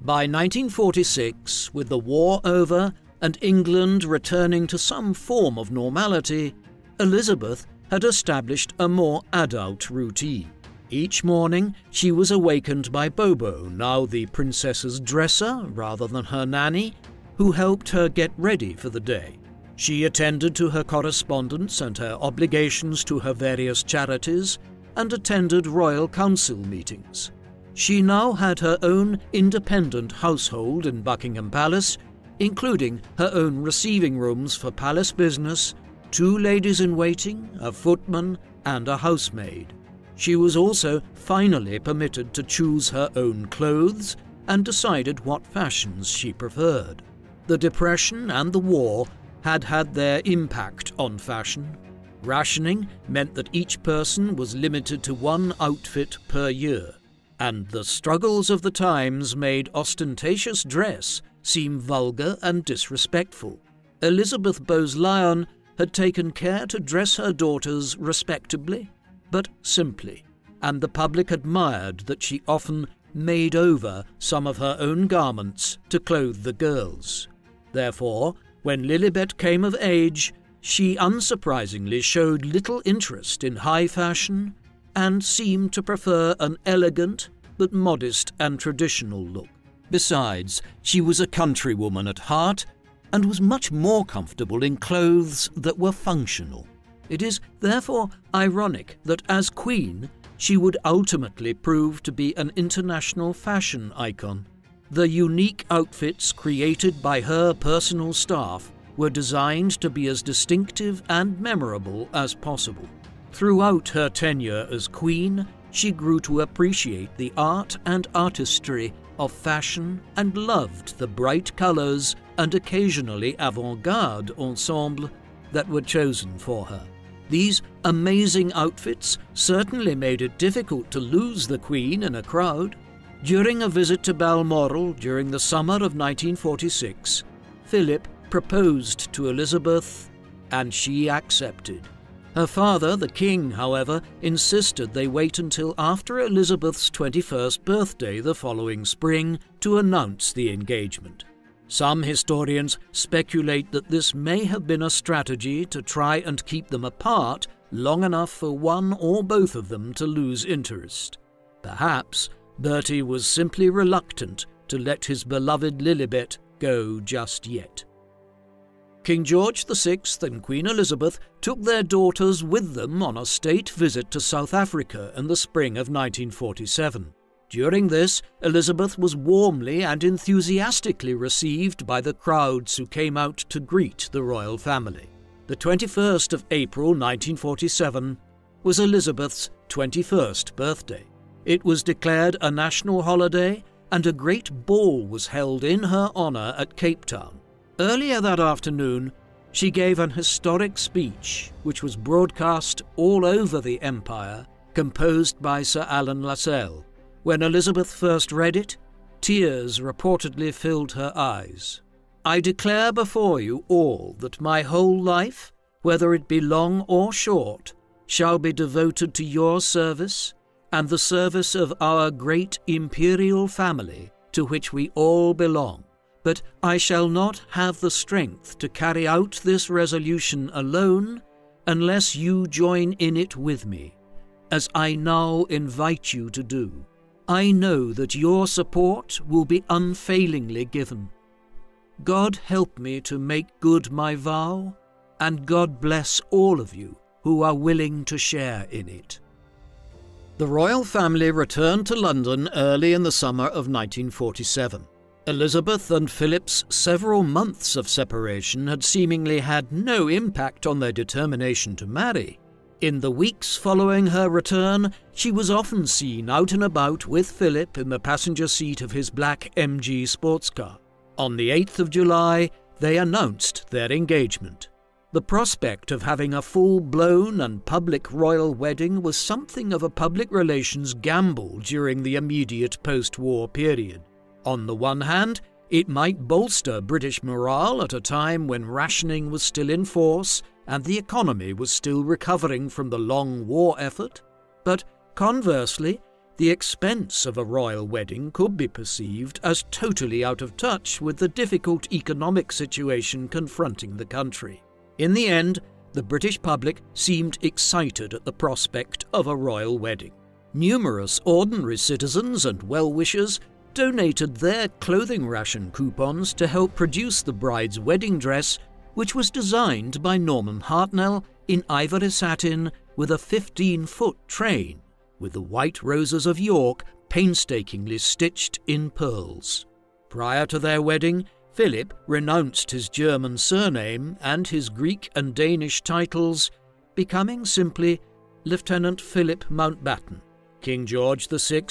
By 1946, with the war over and England returning to some form of normality, Elizabeth had established a more adult routine. Each morning she was awakened by Bobo, now the princess's dresser rather than her nanny, who helped her get ready for the day. She attended to her correspondence and her obligations to her various charities, and attended royal council meetings. She now had her own independent household in Buckingham Palace, including her own receiving rooms for palace business, 2 ladies-in-waiting, a footman, and a housemaid. She was also finally permitted to choose her own clothes and decided what fashions she preferred. The Depression and the war had had their impact on fashion. Rationing meant that each person was limited to 1 outfit per year, and the struggles of the times made ostentatious dress seem vulgar and disrespectful. Elizabeth Bowes-Lyon had taken care to dress her daughters respectably, but simply, and the public admired that she often made over some of her own garments to clothe the girls. Therefore, when Lilibet came of age, she unsurprisingly showed little interest in high fashion and seemed to prefer an elegant, but modest and traditional look. Besides, she was a countrywoman at heart and was much more comfortable in clothes that were functional. It is therefore ironic that as Queen, she would ultimately prove to be an international fashion icon. The unique outfits created by her personal staff were designed to be as distinctive and memorable as possible. Throughout her tenure as Queen, she grew to appreciate the art and artistry of fashion and loved the bright colours and occasionally avant-garde ensemble that were chosen for her. These amazing outfits certainly made it difficult to lose the Queen in a crowd. During a visit to Balmoral during the summer of 1946, Philip proposed to Elizabeth, and she accepted. Her father, the king, however, insisted they wait until after Elizabeth's 21st birthday the following spring to announce the engagement. Some historians speculate that this may have been a strategy to try and keep them apart long enough for one or both of them to lose interest. Perhaps Bertie was simply reluctant to let his beloved Lilibet go just yet. King George VI and Queen Elizabeth took their daughters with them on a state visit to South Africa in the spring of 1947. During this, Elizabeth was warmly and enthusiastically received by the crowds who came out to greet the royal family. The 21st of April 1947 was Elizabeth's 21st birthday. It was declared a national holiday and a great ball was held in her honour at Cape Town. Earlier that afternoon, she gave an historic speech which was broadcast all over the empire, composed by Sir Alan Lascelles. When Elizabeth first read it, tears reportedly filled her eyes. "I declare before you all that my whole life, whether it be long or short, shall be devoted to your service and the service of our great imperial family to which we all belong. But I shall not have the strength to carry out this resolution alone unless you join in it with me, as I now invite you to do. I know that your support will be unfailingly given. God help me to make good my vow, and God bless all of you who are willing to share in it." The royal family returned to London early in the summer of 1947. Elizabeth and Philip's several months of separation had seemingly had no impact on their determination to marry. In the weeks following her return, she was often seen out and about with Philip in the passenger seat of his black MG sports car. On the 8th of July, they announced their engagement. The prospect of having a full-blown and public royal wedding was something of a public relations gamble during the immediate post-war period. On the one hand, it might bolster British morale at a time when rationing was still in force and the economy was still recovering from the long war effort. But conversely, the expense of a royal wedding could be perceived as totally out of touch with the difficult economic situation confronting the country. In the end, the British public seemed excited at the prospect of a royal wedding. Numerous ordinary citizens and well-wishers donated their clothing ration coupons to help produce the bride's wedding dress, which was designed by Norman Hartnell in ivory satin with a 15-foot train, with the white roses of York painstakingly stitched in pearls. Prior to their wedding, Philip renounced his German surname and his Greek and Danish titles, becoming simply Lieutenant Philip Mountbatten. King George VI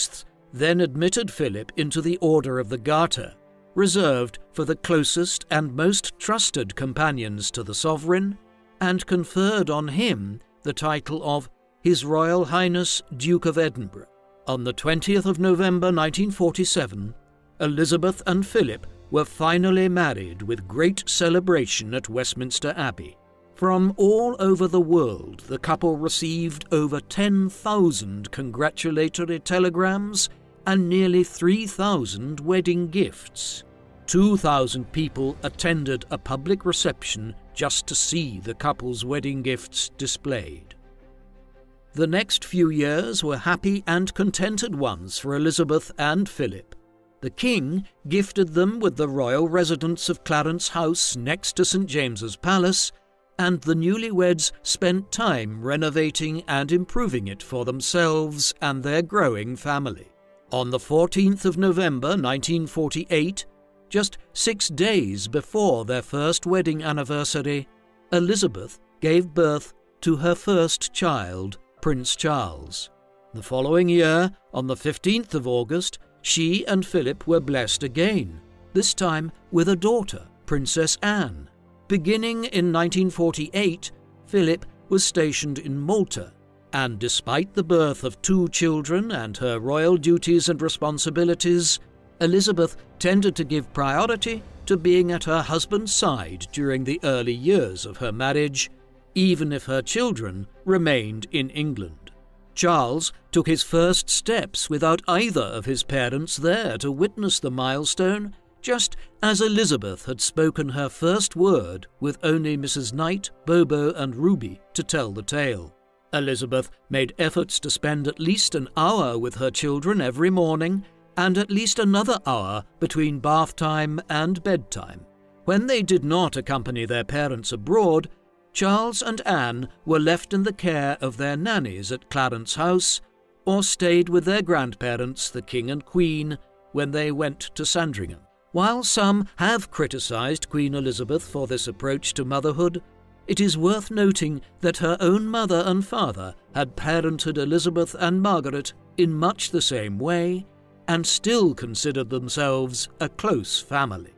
then admitted Philip into the Order of the Garter, reserved for the closest and most trusted companions to the sovereign, and conferred on him the title of His Royal Highness Duke of Edinburgh. On the 20th of November 1947, Elizabeth and Philip were finally married with great celebration at Westminster Abbey. From all over the world, the couple received over 10,000 congratulatory telegrams and nearly 3,000 wedding gifts. 2,000 people attended a public reception just to see the couple's wedding gifts displayed. The next few years were happy and contented ones for Elizabeth and Philip. The king gifted them with the royal residence of Clarence House next to St. James's Palace, and the newlyweds spent time renovating and improving it for themselves and their growing family. On the 14th of November 1948, just 6 days before their first wedding anniversary, Elizabeth gave birth to her first child, Prince Charles. The following year, on the 15th of August, she and Philip were blessed again, this time with a daughter, Princess Anne. Beginning in 1948, Philip was stationed in Malta, and despite the birth of 2 children and her royal duties and responsibilities, Elizabeth tended to give priority to being at her husband's side during the early years of her marriage, even if her children remained in England. Charles took his first steps without either of his parents there to witness the milestone, just as Elizabeth had spoken her first word with only Mrs. Knight, Bobo and Ruby to tell the tale. Elizabeth made efforts to spend at least an hour with her children every morning, and at least another hour between bath time and bedtime. When they did not accompany their parents abroad, Charles and Anne were left in the care of their nannies at Clarence House, or stayed with their grandparents, the King and Queen, when they went to Sandringham. While some have criticised Queen Elizabeth for this approach to motherhood, it is worth noting that her own mother and father had parented Elizabeth and Margaret in much the same way, and still considered themselves a close family.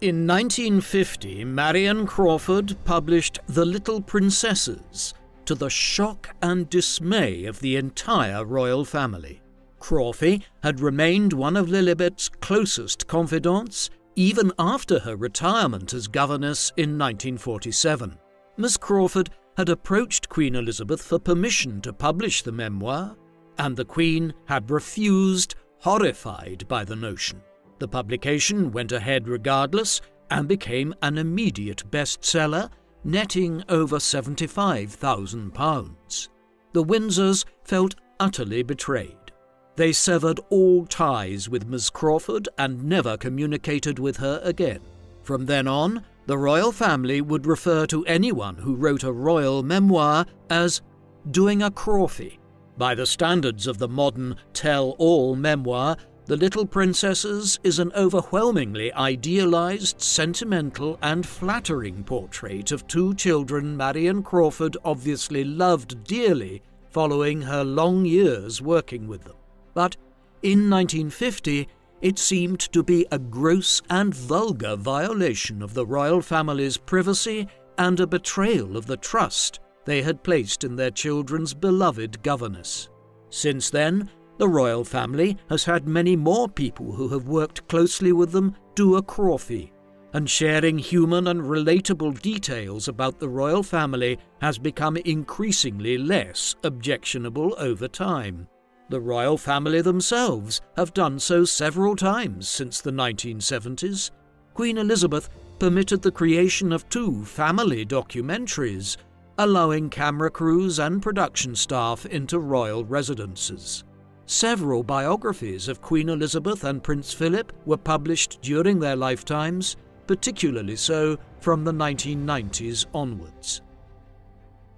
In 1950, Marion Crawford published The Little Princesses, to the shock and dismay of the entire royal family. Crawford had remained one of Lilibet's closest confidants even after her retirement as governess in 1947. Miss Crawford had approached Queen Elizabeth for permission to publish the memoir, and the Queen had refused, horrified by the notion. The publication went ahead regardless and became an immediate bestseller, netting over £75,000. The Windsors felt utterly betrayed. They severed all ties with Miss Crawford and never communicated with her again. From then on, the royal family would refer to anyone who wrote a royal memoir as doing a Crawford. By the standards of the modern tell-all memoir, The Little Princesses is an overwhelmingly idealized, sentimental and flattering portrait of 2 children Marion Crawford obviously loved dearly following her long years working with them. But in 1950, it seemed to be a gross and vulgar violation of the royal family's privacy and a betrayal of the trust they had placed in their children's beloved governess. Since then, the royal family has had many more people who have worked closely with them do a Crawford, and sharing human and relatable details about the royal family has become increasingly less objectionable over time. The royal family themselves have done so several times since the 1970s. Queen Elizabeth permitted the creation of 2 family documentaries, allowing camera crews and production staff into royal residences. Several biographies of Queen Elizabeth and Prince Philip were published during their lifetimes, particularly so from the 1990s onwards.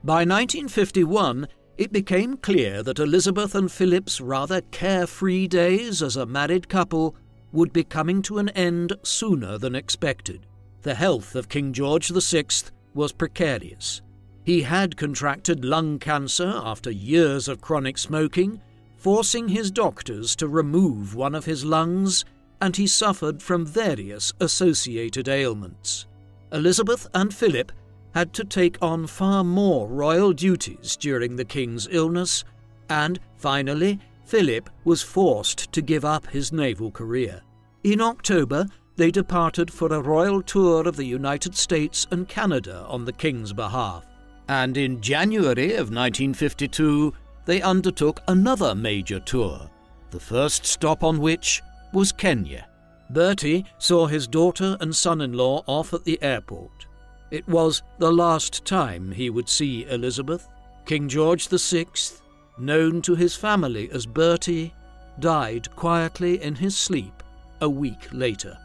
By 1951, it became clear that Elizabeth and Philip's rather carefree days as a married couple would be coming to an end sooner than expected. The health of King George VI was precarious. He had contracted lung cancer after years of chronic smoking, forcing his doctors to remove one of his lungs, and he suffered from various associated ailments. Elizabeth and Philip had to take on far more royal duties during the king's illness, and finally, Philip was forced to give up his naval career. In October, they departed for a royal tour of the United States and Canada on the king's behalf. And in January of 1952, they undertook another major tour, the first stop on which was Kenya. Bertie saw his daughter and son-in-law off at the airport. It was the last time he would see Elizabeth. King George VI, known to his family as Bertie, died quietly in his sleep a week later.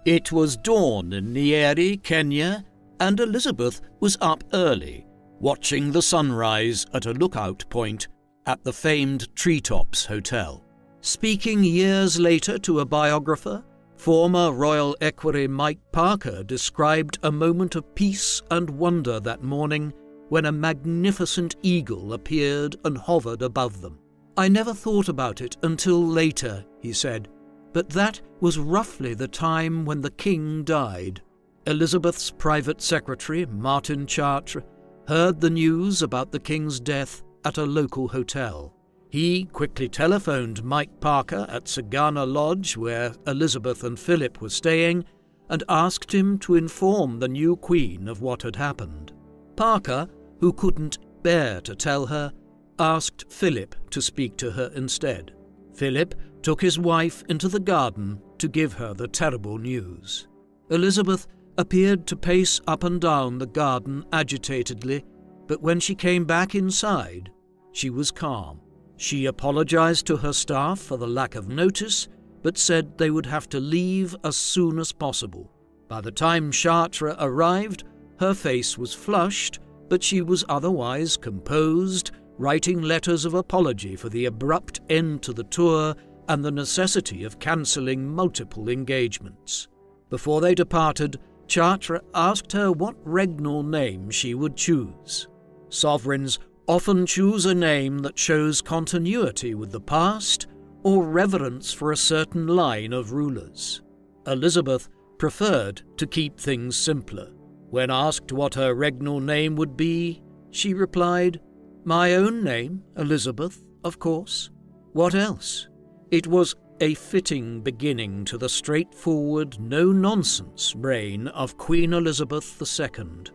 It was dawn in Nyeri, Kenya, and Elizabeth was up early, watching the sunrise at a lookout point at the famed Treetops Hotel. Speaking years later to a biographer, former Royal Equerry Mike Parker described a moment of peace and wonder that morning when a magnificent eagle appeared and hovered above them. "I never thought about it until later," he said, "but that was roughly the time when the king died." Elizabeth's private secretary, Martin Chartres, heard the news about the king's death at a local hotel. He quickly telephoned Mike Parker at Sagana Lodge, where Elizabeth and Philip were staying, and asked him to inform the new queen of what had happened. Parker, who couldn't bear to tell her, asked Philip to speak to her instead. Philip took his wife into the garden to give her the terrible news. Elizabeth appeared to pace up and down the garden agitatedly, but when she came back inside, she was calm. She apologized to her staff for the lack of notice, but said they would have to leave as soon as possible. By the time Chartres arrived, her face was flushed, but she was otherwise composed, writing letters of apology for the abrupt end to the tour and the necessity of cancelling multiple engagements. Before they departed, Chartres asked her what regnal name she would choose. Sovereigns often choose a name that shows continuity with the past or reverence for a certain line of rulers. Elizabeth preferred to keep things simpler. When asked what her regnal name would be, she replied, "My own name, Elizabeth, of course. What else?" It was a fitting beginning to the straightforward, no-nonsense reign of Queen Elizabeth II.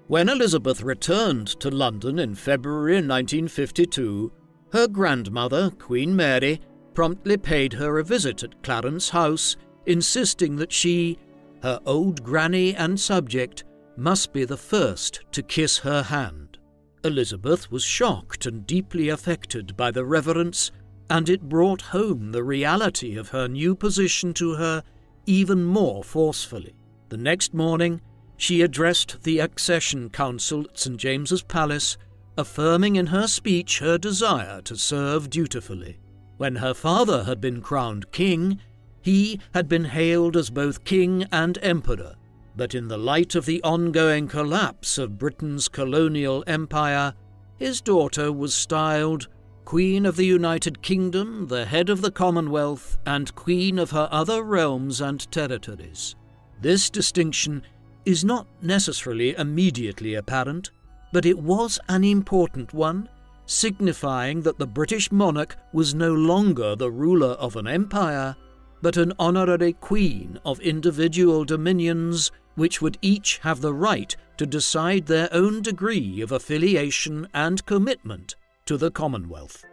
When Elizabeth returned to London in February 1952, her grandmother, Queen Mary, promptly paid her a visit at Clarence House, insisting that she, her old granny and subject, must be the first to kiss her hand. Elizabeth was shocked and deeply affected by the reverence, and it brought home the reality of her new position to her even more forcefully. The next morning, she addressed the Accession Council at St. James's Palace, affirming in her speech her desire to serve dutifully. When her father had been crowned king, he had been hailed as both king and emperor, but in the light of the ongoing collapse of Britain's colonial empire, his daughter was styled Queen of the United Kingdom, the head of the Commonwealth, and Queen of her other realms and territories. This distinction is not necessarily immediately apparent, but it was an important one, signifying that the British monarch was no longer the ruler of an empire, but an honorary queen of individual dominions which would each have the right to decide their own degree of affiliation and commitment to the Commonwealth.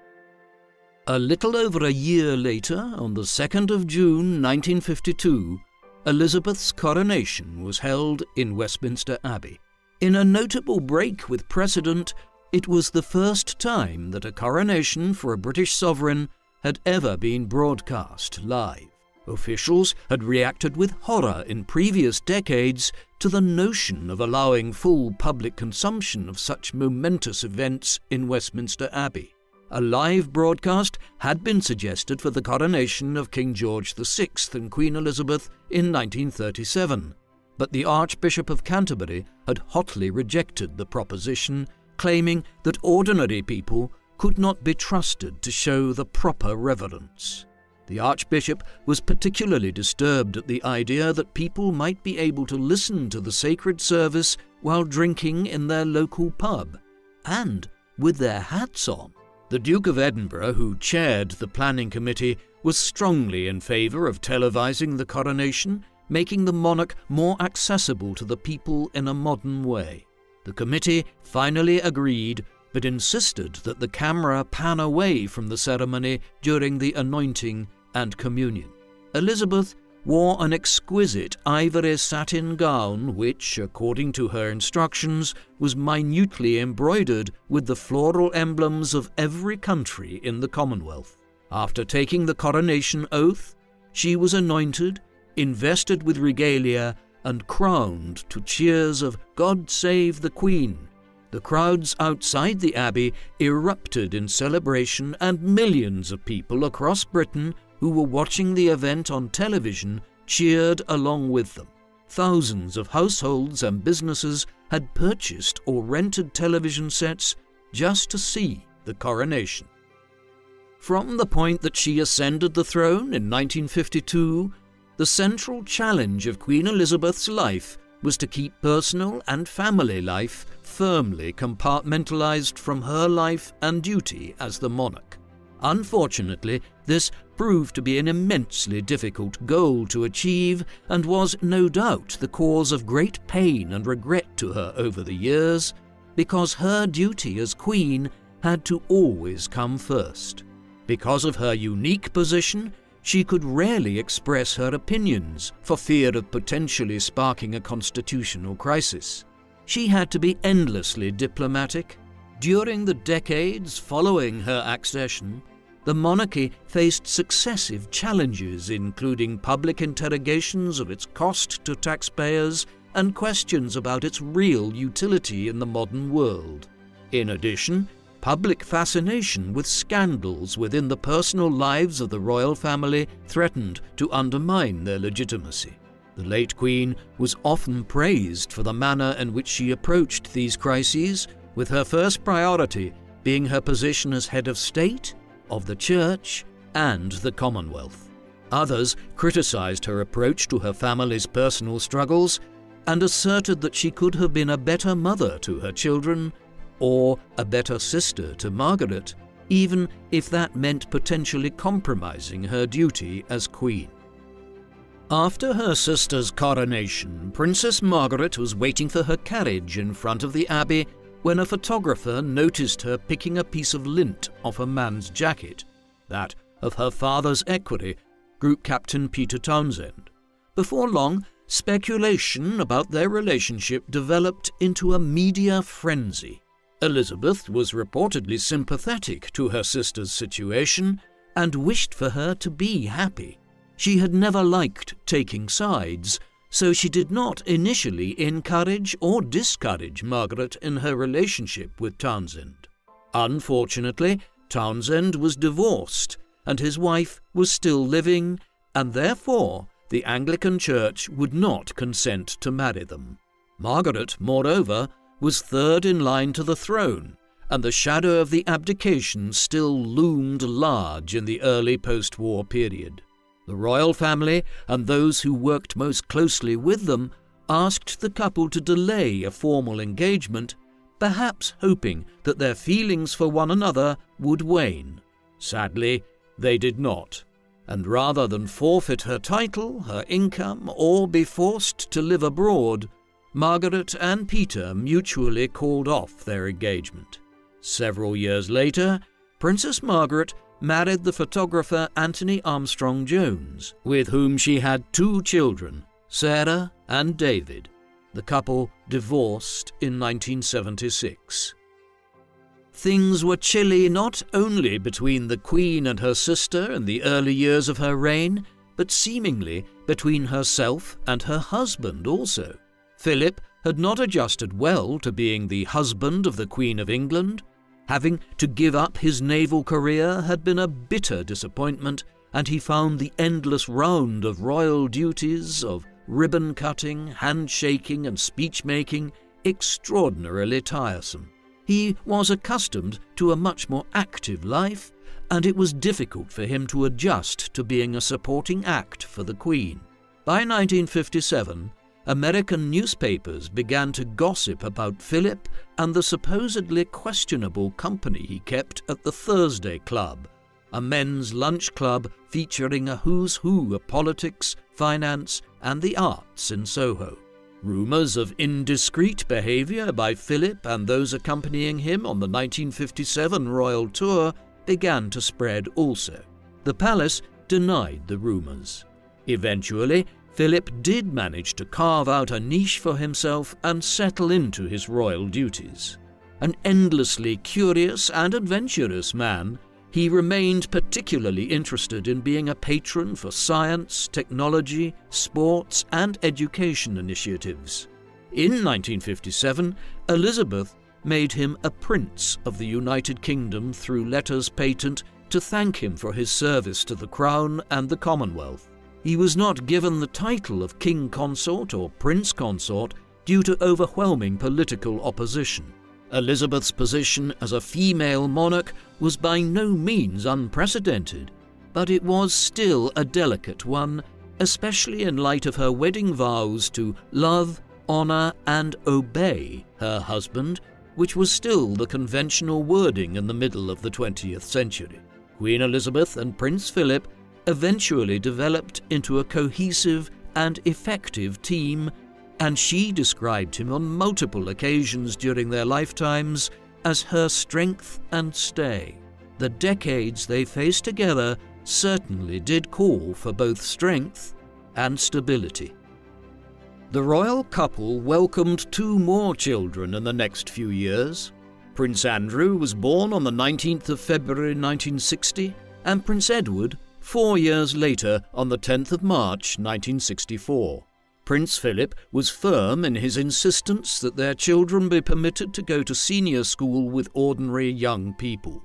A little over a year later, on the 2nd of June 1952, Elizabeth's coronation was held in Westminster Abbey. In a notable break with precedent, it was the first time that a coronation for a British sovereign had ever been broadcast live. Officials had reacted with horror in previous decades to the notion of allowing full public consumption of such momentous events in Westminster Abbey. A live broadcast had been suggested for the coronation of King George VI and Queen Elizabeth in 1937, but the Archbishop of Canterbury had hotly rejected the proposition, claiming that ordinary people could not be trusted to show the proper reverence. The Archbishop was particularly disturbed at the idea that people might be able to listen to the sacred service while drinking in their local pub, and with their hats on. The Duke of Edinburgh, who chaired the planning committee, was strongly in favour of televising the coronation, making the monarch more accessible to the people in a modern way. The committee finally agreed, but insisted that the camera pan away from the ceremony during the anointing and communion. Elizabeth wore an exquisite ivory satin gown which, according to her instructions, was minutely embroidered with the floral emblems of every country in the Commonwealth. After taking the coronation oath, she was anointed, invested with regalia, and crowned to cheers of "God Save the Queen." The crowds outside the Abbey erupted in celebration, and millions of people across Britain who were watching the event on television cheered along with them. Thousands of households and businesses had purchased or rented television sets just to see the coronation. From the point that she ascended the throne in 1952, the central challenge of Queen Elizabeth's life was to keep personal and family life firmly compartmentalized from her life and duty as the monarch. Unfortunately, this proved to be an immensely difficult goal to achieve and was no doubt the cause of great pain and regret to her over the years, because her duty as queen had to always come first. Because of her unique position, she could rarely express her opinions for fear of potentially sparking a constitutional crisis. She had to be endlessly diplomatic. During the decades following her accession, the monarchy faced successive challenges, including public interrogations of its cost to taxpayers and questions about its real utility in the modern world. In addition, public fascination with scandals within the personal lives of the royal family threatened to undermine their legitimacy. The late Queen was often praised for the manner in which she approached these crises, with her first priority being her position as head of state, of the Church, and the Commonwealth. Others criticized her approach to her family's personal struggles and asserted that she could have been a better mother to her children or a better sister to Margaret, even if that meant potentially compromising her duty as queen. After her sister's coronation, Princess Margaret was waiting for her carriage in front of the Abbey when a photographer noticed her picking a piece of lint off a man's jacket, that of her father's equerry, Group Captain Peter Townsend. Before long, speculation about their relationship developed into a media frenzy. Elizabeth was reportedly sympathetic to her sister's situation and wished for her to be happy. She had never liked taking sides, so she did not initially encourage or discourage Margaret in her relationship with Townsend. Unfortunately, Townsend was divorced, and his wife was still living, and therefore the Anglican Church would not consent to marry them. Margaret, moreover, was third in line to the throne, and the shadow of the abdication still loomed large in the early post-war period. The royal family and those who worked most closely with them asked the couple to delay a formal engagement, perhaps hoping that their feelings for one another would wane. Sadly, they did not, and rather than forfeit her title, her income, or be forced to live abroad, Margaret and Peter mutually called off their engagement. Several years later, Princess Margaret married the photographer Anthony Armstrong Jones, with whom she had 2 children, Sarah and David. The couple divorced in 1976. Things were chilly not only between the Queen and her sister in the early years of her reign, but seemingly between herself and her husband also. Philip had not adjusted well to being the husband of the Queen of England. Having to give up his naval career had been a bitter disappointment, and he found the endless round of royal duties of ribbon-cutting, handshaking and speech-making extraordinarily tiresome. He was accustomed to a much more active life, and it was difficult for him to adjust to being a supporting act for the Queen. By 1957, American newspapers began to gossip about Philip and the supposedly questionable company he kept at the Thursday Club, a men's lunch club featuring a who's who of politics, finance, and the arts in Soho. Rumours of indiscreet behaviour by Philip and those accompanying him on the 1957 royal tour began to spread also. The palace denied the rumours. Eventually, Philip did manage to carve out a niche for himself and settle into his royal duties. An endlessly curious and adventurous man, he remained particularly interested in being a patron for science, technology, sports, and education initiatives. In 1957, Elizabeth made him a Prince of the United Kingdom through letters patent to thank him for his service to the Crown and the Commonwealth. He was not given the title of King Consort or Prince Consort due to overwhelming political opposition. Elizabeth's position as a female monarch was by no means unprecedented, but it was still a delicate one, especially in light of her wedding vows to love, honor, and obey her husband, which was still the conventional wording in the middle of the 20th century. Queen Elizabeth and Prince Philip eventually developed into a cohesive and effective team, and she described him on multiple occasions during their lifetimes as her strength and stay. The decades they faced together certainly did call for both strength and stability. The royal couple welcomed 2 more children in the next few years. Prince Andrew was born on the 19th of February 1960, and Prince Edward 4 years later on the 10th of March 1964. Prince Philip was firm in his insistence that their children be permitted to go to senior school with ordinary young people.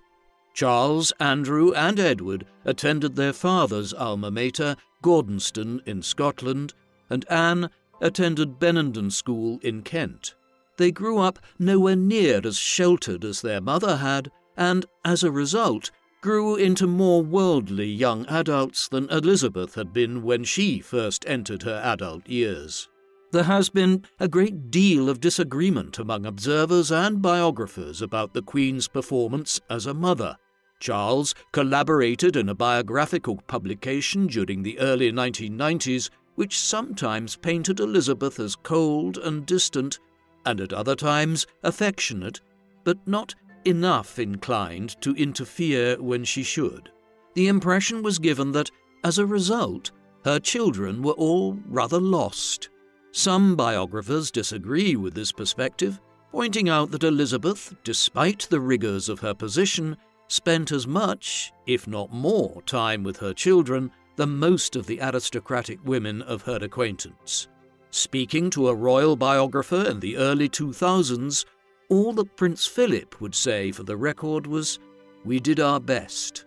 Charles, Andrew, and Edward attended their father's alma mater, Gordonston in Scotland, and Anne attended Benenden School in Kent. They grew up nowhere near as sheltered as their mother had, and, as a result, grew into more worldly young adults than Elizabeth had been when she first entered her adult years. There has been a great deal of disagreement among observers and biographers about the Queen's performance as a mother. Charles collaborated in a biographical publication during the early 1990s, which sometimes painted Elizabeth as cold and distant, and at other times affectionate, but not enough inclined to interfere when she should. The impression was given that, as a result, her children were all rather lost. Some biographers disagree with this perspective, pointing out that Elizabeth, despite the rigours of her position, spent as much, if not more, time with her children than most of the aristocratic women of her acquaintance. Speaking to a royal biographer in the early 2000s, all that Prince Philip would say for the record was, "We did our best."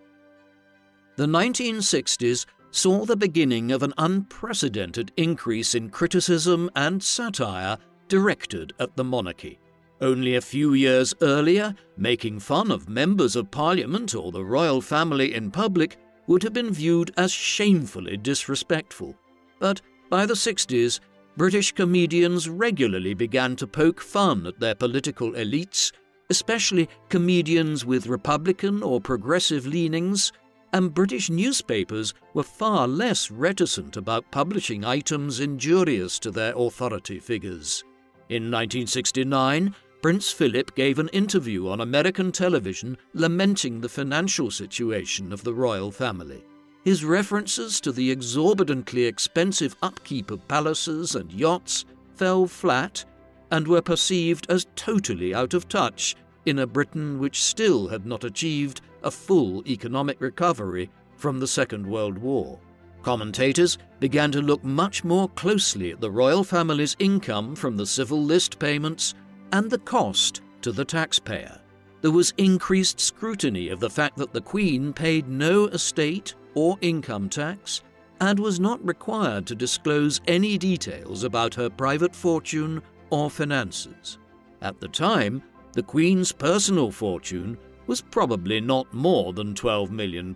The 1960s saw the beginning of an unprecedented increase in criticism and satire directed at the monarchy. Only a few years earlier, making fun of members of Parliament or the royal family in public would have been viewed as shamefully disrespectful. But by the 60s, British comedians regularly began to poke fun at their political elites, especially comedians with Republican or progressive leanings, and British newspapers were far less reticent about publishing items injurious to their authority figures. In 1969, Prince Philip gave an interview on American television lamenting the financial situation of the royal family. His references to the exorbitantly expensive upkeep of palaces and yachts fell flat and were perceived as totally out of touch in a Britain which still had not achieved a full economic recovery from the Second World War. Commentators began to look much more closely at the royal family's income from the civil list payments and the cost to the taxpayer. There was increased scrutiny of the fact that the Queen paid no estate or income tax and was not required to disclose any details about her private fortune or finances. At the time, the Queen's personal fortune was probably not more than £12 million.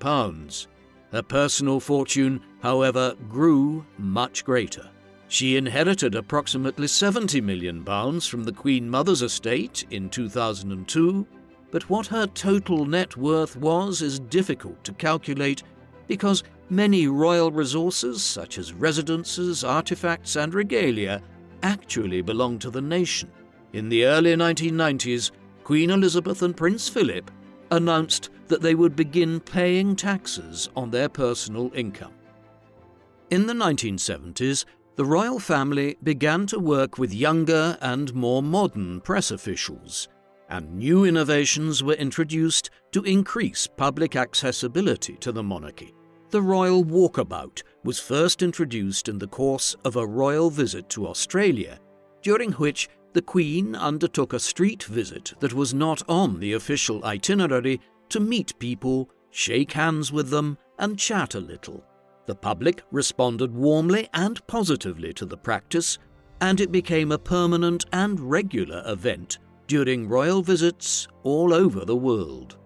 Her personal fortune, however, grew much greater. She inherited approximately £70 million from the Queen Mother's estate in 2002, but what her total net worth was is difficult to calculate because many royal resources, such as residences, artifacts, and regalia, actually belong to the nation. In the early 1990s, Queen Elizabeth and Prince Philip announced that they would begin paying taxes on their personal income. In the 1970s, the royal family began to work with younger and more modern press officials, and new innovations were introduced to increase public accessibility to the monarchy. The royal walkabout was first introduced in the course of a royal visit to Australia, during which the Queen undertook a street visit that was not on the official itinerary to meet people, shake hands with them, and chat a little. The public responded warmly and positively to the practice, and it became a permanent and regular event during royal visits all over the world.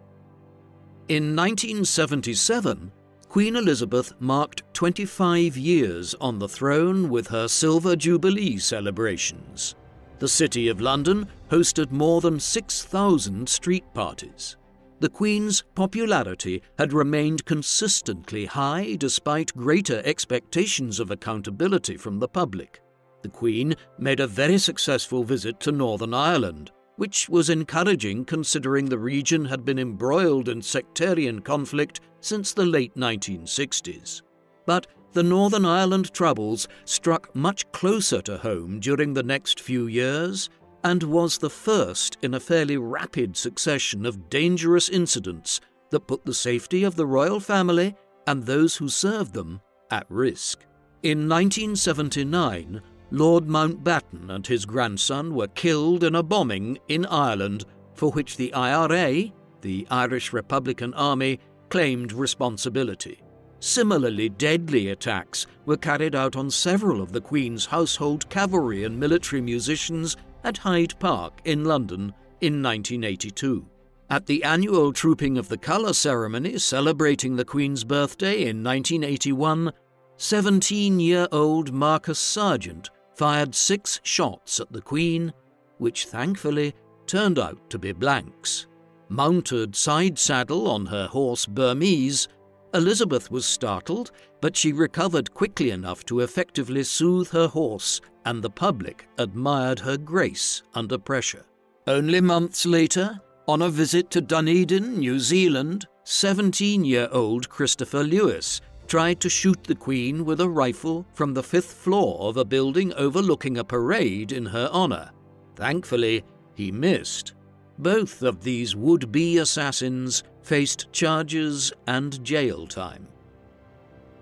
In 1977, Queen Elizabeth marked 25 years on the throne with her Silver Jubilee celebrations. The City of London hosted more than 6,000 street parties. The Queen's popularity had remained consistently high despite greater expectations of accountability from the public. The Queen made a very successful visit to Northern Ireland, which was encouraging considering the region had been embroiled in sectarian conflict since the late 1960s. But the Northern Ireland troubles struck much closer to home during the next few years, and was the first in a fairly rapid succession of dangerous incidents that put the safety of the royal family and those who served them at risk. In 1979, Lord Mountbatten and his grandson were killed in a bombing in Ireland, for which the IRA, the Irish Republican Army, claimed responsibility. Similarly deadly attacks were carried out on several of the Queen's household cavalry and military musicians at Hyde Park in London in 1982. At the annual Trooping of the Colour ceremony celebrating the Queen's birthday in 1981, 17-year-old Marcus Sargent fired 6 shots at the Queen, which thankfully turned out to be blanks. Mounted side saddle on her horse Burmese, Elizabeth was startled, but she recovered quickly enough to effectively soothe her horse, and the public admired her grace under pressure. Only months later, on a visit to Dunedin, New Zealand, 17-year-old Christopher Lewis tried to shoot the Queen with a rifle from the 5th floor of a building overlooking a parade in her honour. Thankfully, he missed. Both of these would-be assassins faced charges and jail time.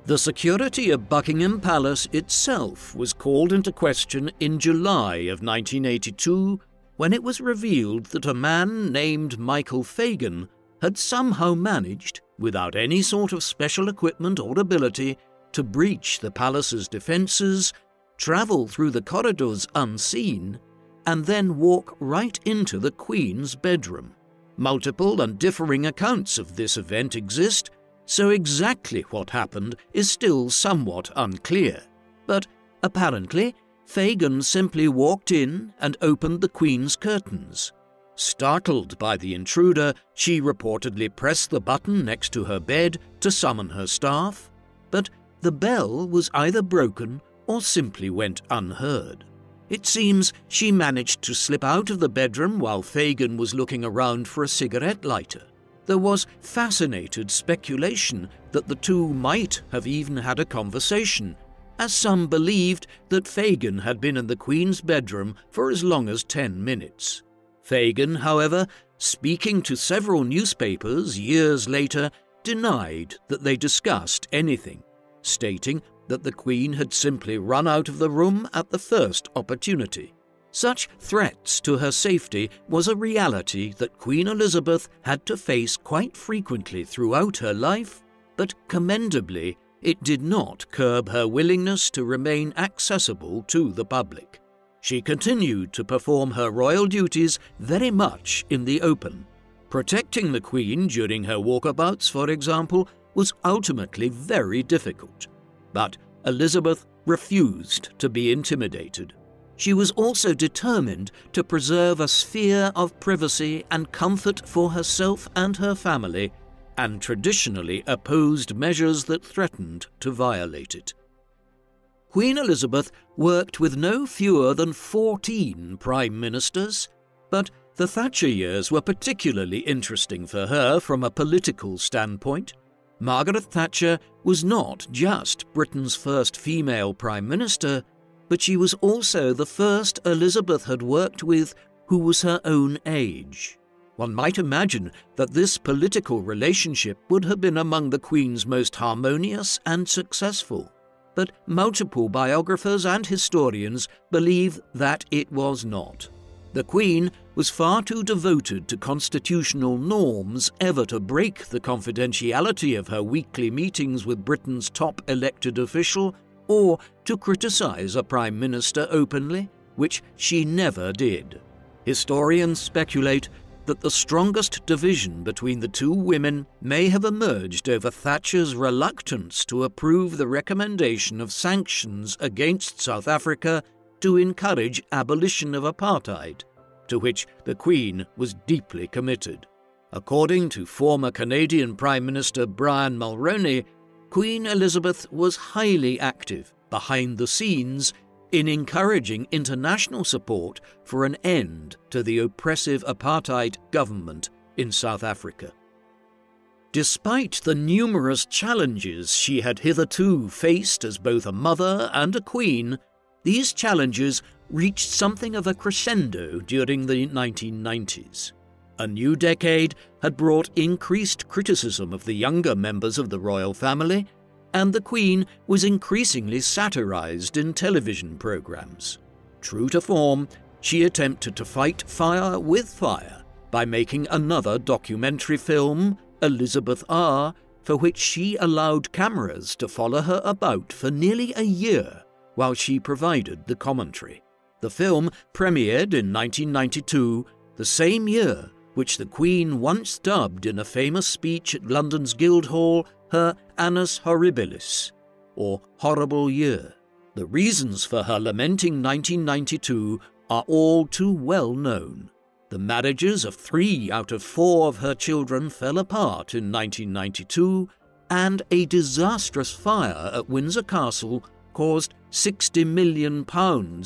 The security of Buckingham Palace itself was called into question in July of 1982 when it was revealed that a man named Michael Fagan had somehow managed, without any sort of special equipment or ability, to breach the palace's defences, travel through the corridors unseen, and then walk right into the Queen's bedroom. Multiple and differing accounts of this event exist, so exactly what happened is still somewhat unclear. But apparently, Fagan simply walked in and opened the Queen's curtains. Startled by the intruder, she reportedly pressed the button next to her bed to summon her staff, but the bell was either broken or simply went unheard. It seems she managed to slip out of the bedroom while Fagan was looking around for a cigarette lighter. There was fascinated speculation that the two might have even had a conversation, as some believed that Fagan had been in the Queen's bedroom for as long as 10 minutes. Fagan, however, speaking to several newspapers years later, denied that they discussed anything, stating that the Queen had simply run out of the room at the first opportunity. Such threats to her safety was a reality that Queen Elizabeth had to face quite frequently throughout her life, but commendably, it did not curb her willingness to remain accessible to the public. She continued to perform her royal duties very much in the open. Protecting the Queen during her walkabouts, for example, was ultimately very difficult. But Elizabeth refused to be intimidated. She was also determined to preserve a sphere of privacy and comfort for herself and her family, and traditionally opposed measures that threatened to violate it. Queen Elizabeth worked with no fewer than 14 prime ministers, but the Thatcher years were particularly interesting for her from a political standpoint. Margaret Thatcher was not just Britain's first female Prime Minister, but she was also the first Elizabeth had worked with who was her own age. One might imagine that this political relationship would have been among the Queen's most harmonious and successful, but multiple biographers and historians believe that it was not. The Queen was far too devoted to constitutional norms ever to break the confidentiality of her weekly meetings with Britain's top elected official or to criticise a Prime Minister openly, which she never did. Historians speculate that the strongest division between the two women may have emerged over Thatcher's reluctance to approve the recommendation of sanctions against South Africa to encourage abolition of apartheid, to which the Queen was deeply committed. According to former Canadian Prime Minister Brian Mulroney, Queen Elizabeth was highly active behind the scenes in encouraging international support for an end to the oppressive apartheid government in South Africa. Despite the numerous challenges she had hitherto faced as both a mother and a queen, these challenges reached something of a crescendo during the 1990s. A new decade had brought increased criticism of the younger members of the royal family, and the Queen was increasingly satirized in television programs. True to form, she attempted to fight fire with fire by making another documentary film, Elizabeth R., for which she allowed cameras to follow her about for nearly a year while she provided the commentary. The film premiered in 1992, the same year which the Queen once dubbed in a famous speech at London's Guildhall her Annus Horribilis, or Horrible Year. The reasons for her lamenting 1992 are all too well known. The marriages of 3 out of 4 of her children fell apart in 1992, and a disastrous fire at Windsor Castle caused £60 million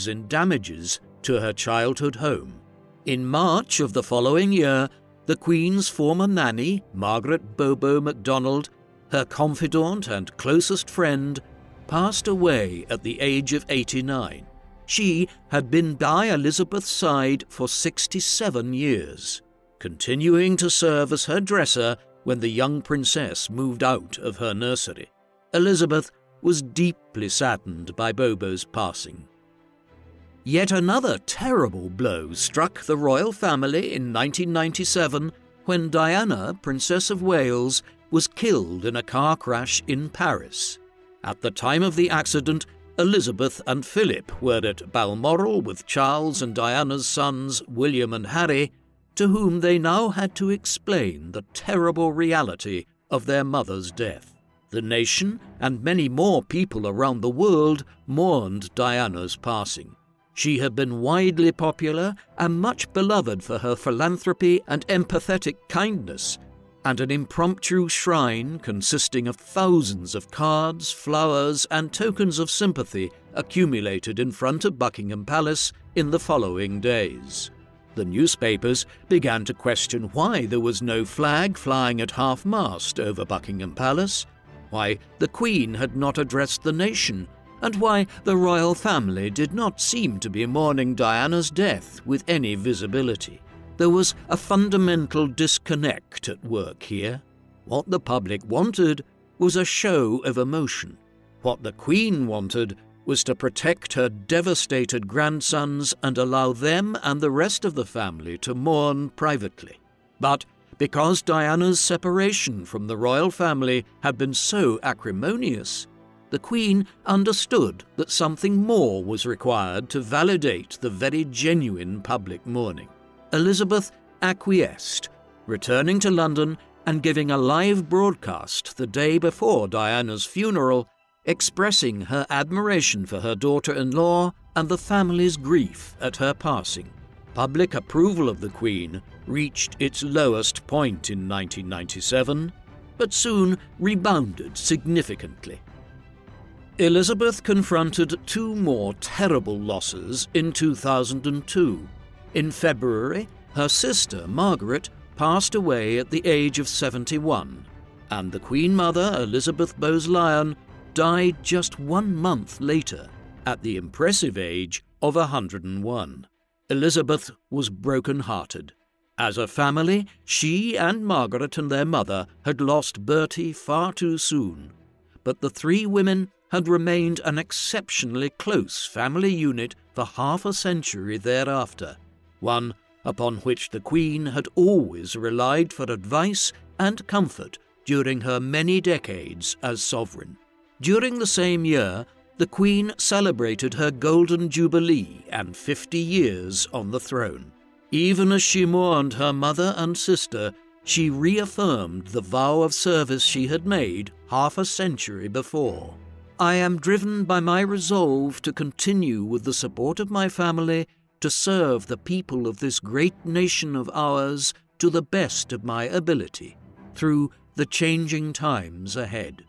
in damages to her childhood home. In March of the following year, the Queen's former nanny, Margaret Bobo MacDonald, her confidant and closest friend, passed away at the age of 89. She had been by Elizabeth's side for 67 years, continuing to serve as her dresser when the young princess moved out of her nursery. Elizabeth was deeply saddened by Bobo's passing. Yet another terrible blow struck the royal family in 1997 when Diana, Princess of Wales, was killed in a car crash in Paris. At the time of the accident, Elizabeth and Philip were at Balmoral with Charles and Diana's sons, William and Harry, to whom they now had to explain the terrible reality of their mother's death. The nation and many more people around the world mourned Diana's passing. She had been widely popular and much beloved for her philanthropy and empathetic kindness, and an impromptu shrine consisting of thousands of cards, flowers, and tokens of sympathy accumulated in front of Buckingham Palace in the following days. The newspapers began to question why there was no flag flying at half-mast over Buckingham Palace, why the Queen had not addressed the nation, and why the royal family did not seem to be mourning Diana's death with any visibility. There was a fundamental disconnect at work here. What the public wanted was a show of emotion. What the Queen wanted was to protect her devastated grandsons and allow them and the rest of the family to mourn privately. But because Diana's separation from the royal family had been so acrimonious, the Queen understood that something more was required to validate the very genuine public mourning. Elizabeth acquiesced, returning to London and giving a live broadcast the day before Diana's funeral, expressing her admiration for her daughter-in-law and the family's grief at her passing. Public approval of the Queen reached its lowest point in 1997, but soon rebounded significantly. Elizabeth confronted 2 more terrible losses in 2002. In February, her sister, Margaret, passed away at the age of 71, and the Queen Mother, Elizabeth Bowes-Lyon, died just 1 month later at the impressive age of 101. Elizabeth was broken-hearted. As a family, she and Margaret and their mother had lost Bertie far too soon, but the three women had remained an exceptionally close family unit for half a century thereafter, one upon which the Queen had always relied for advice and comfort during her many decades as sovereign. During the same year, the Queen celebrated her Golden Jubilee and 50 years on the throne. Even as she mourned her mother and sister, she reaffirmed the vow of service she had made half a century before. "I am driven by my resolve to continue with the support of my family to serve the people of this great nation of ours to the best of my ability, through the changing times ahead."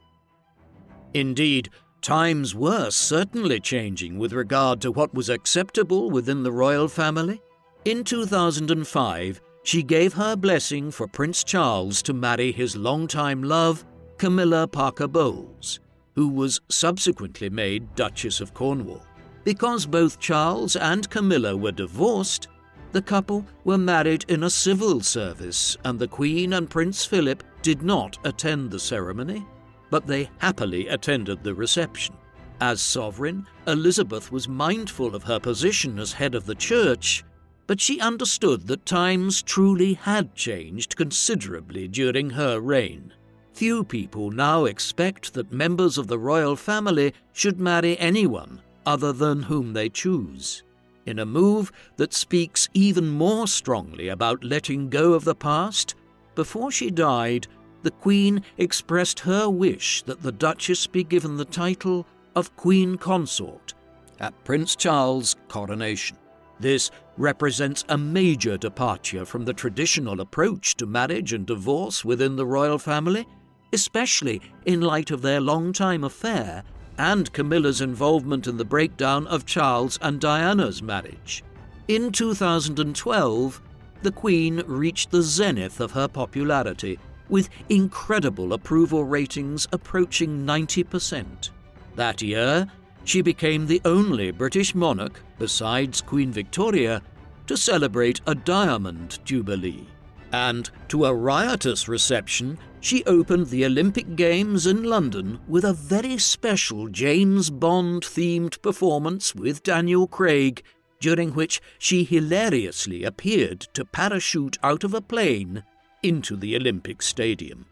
Indeed, times were certainly changing with regard to what was acceptable within the royal family. In 2005, she gave her blessing for Prince Charles to marry his longtime love, Camilla Parker Bowles, who was subsequently made Duchess of Cornwall. Because both Charles and Camilla were divorced, the couple were married in a civil service, and the Queen and Prince Philip did not attend the ceremony, but they happily attended the reception. As sovereign, Elizabeth was mindful of her position as head of the church, but she understood that times truly had changed considerably during her reign. Few people now expect that members of the royal family should marry anyone other than whom they choose. In a move that speaks even more strongly about letting go of the past, before she died, the Queen expressed her wish that the Duchess be given the title of Queen Consort at Prince Charles' coronation. This represents a major departure from the traditional approach to marriage and divorce within the royal family, especially in light of their long-time affair and Camilla's involvement in the breakdown of Charles and Diana's marriage. In 2012, the Queen reached the zenith of her popularity, with incredible approval ratings approaching 90%. That year, she became the only British monarch, besides Queen Victoria, to celebrate a Diamond Jubilee. And to a riotous reception, she opened the Olympic Games in London with a very special James Bond-themed performance with Daniel Craig, during which she hilariously appeared to parachute out of a plane into the Olympic Stadium.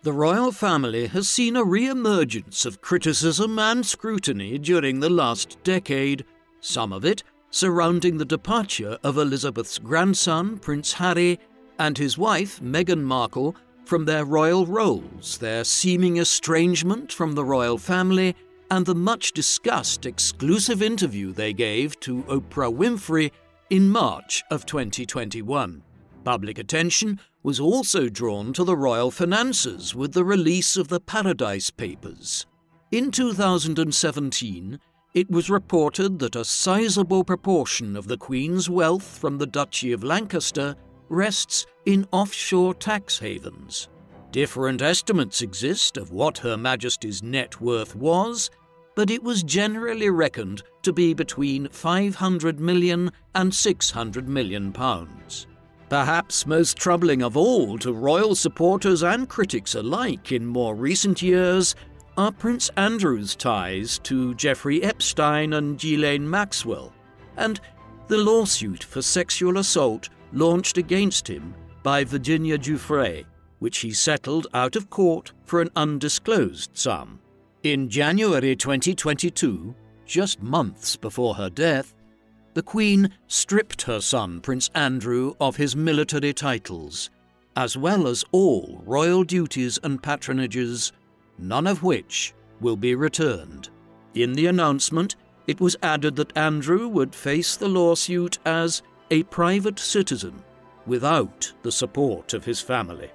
The royal family has seen a re-emergence of criticism and scrutiny during the last decade, some of it surrounding the departure of Elizabeth's grandson, Prince Harry, and his wife, Meghan Markle, from their royal roles, their seeming estrangement from the royal family, and the much-discussed exclusive interview they gave to Oprah Winfrey in March of 2021. Public attention was also drawn to the royal finances with the release of the Paradise Papers. In 2017, it was reported that a sizable proportion of the Queen's wealth from the Duchy of Lancaster rests in offshore tax havens. Different estimates exist of what Her Majesty's net worth was, but it was generally reckoned to be between £500 million and £600 million. Perhaps most troubling of all to royal supporters and critics alike in more recent years are Prince Andrew's ties to Jeffrey Epstein and Ghislaine Maxwell, and the lawsuit for sexual assault launched against him by Virginia Giuffre, which he settled out of court for an undisclosed sum. In January 2022, just months before her death, the Queen stripped her son Prince Andrew of his military titles, as well as all royal duties and patronages, none of which will be returned. In the announcement, it was added that Andrew would face the lawsuit as a private citizen, without the support of his family.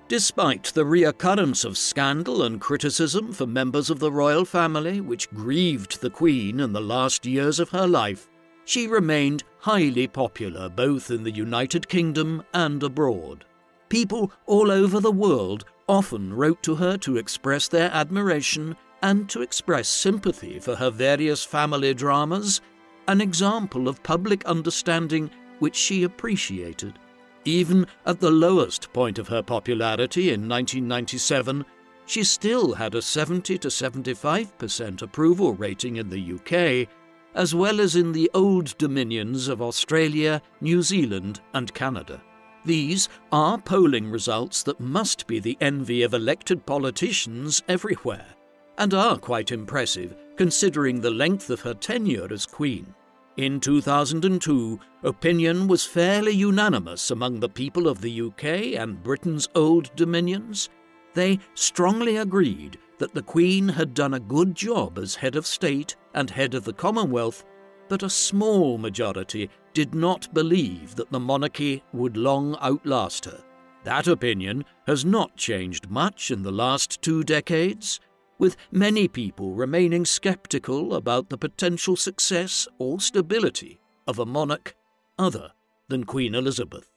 Despite the reoccurrence of scandal and criticism for members of the royal family which grieved the Queen in the last years of her life, she remained highly popular both in the United Kingdom and abroad. People all over the world often wrote to her to express their admiration and to express sympathy for her various family dramas, an example of public understanding which she appreciated. Even at the lowest point of her popularity in 1997, she still had a 70 to 75% approval rating in the UK, as well as in the old dominions of Australia, New Zealand and Canada. These are polling results that must be the envy of elected politicians everywhere, and are quite impressive considering the length of her tenure as Queen. In 2002, opinion was fairly unanimous among the people of the UK and Britain's old dominions. They strongly agreed that the Queen had done a good job as head of state and head of the Commonwealth, but a small majority did not believe that the monarchy would long outlast her. That opinion has not changed much in the last 2 decades, with many people remaining sceptical about the potential success or stability of a monarch other than Queen Elizabeth.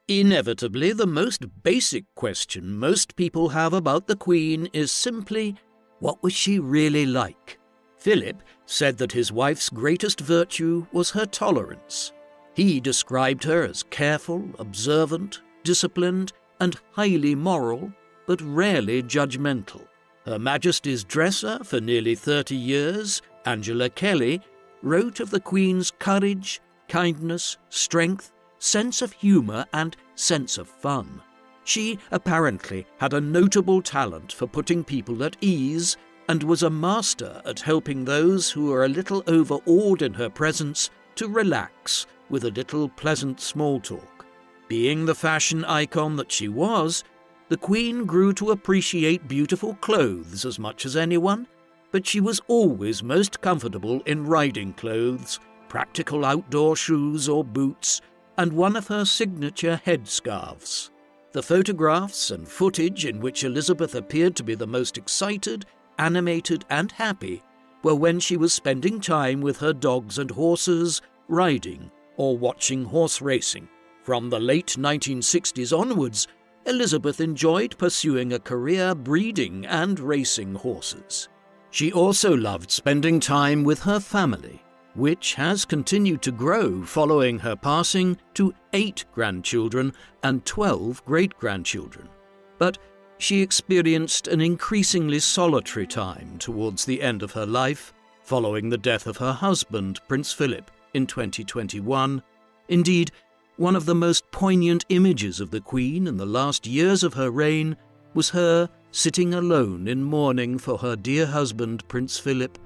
Inevitably, the most basic question most people have about the Queen is simply, what was she really like? Philip said that his wife's greatest virtue was her tolerance. He described her as careful, observant, disciplined, and highly moral, but rarely judgmental. Her Majesty's dresser for nearly 30 years, Angela Kelly, wrote of the Queen's courage, kindness, strength, sense of humour and sense of fun. She apparently had a notable talent for putting people at ease and was a master at helping those who were a little overawed in her presence to relax with a little pleasant small talk. Being the fashion icon that she was, the Queen grew to appreciate beautiful clothes as much as anyone, but she was always most comfortable in riding clothes, practical outdoor shoes or boots, and one of her signature headscarves. The photographs and footage in which Elizabeth appeared to be the most excited, animated and happy were when she was spending time with her dogs and horses, riding or watching horse racing. From the late 1960s onwards, Elizabeth enjoyed pursuing a career breeding and racing horses. She also loved spending time with her family, which has continued to grow following her passing to 8 grandchildren and 12 great-grandchildren. But she experienced an increasingly solitary time towards the end of her life, following the death of her husband, Prince Philip, in 2021. Indeed, one of the most poignant images of the Queen in the last years of her reign was her sitting alone in mourning for her dear husband, Prince Philip,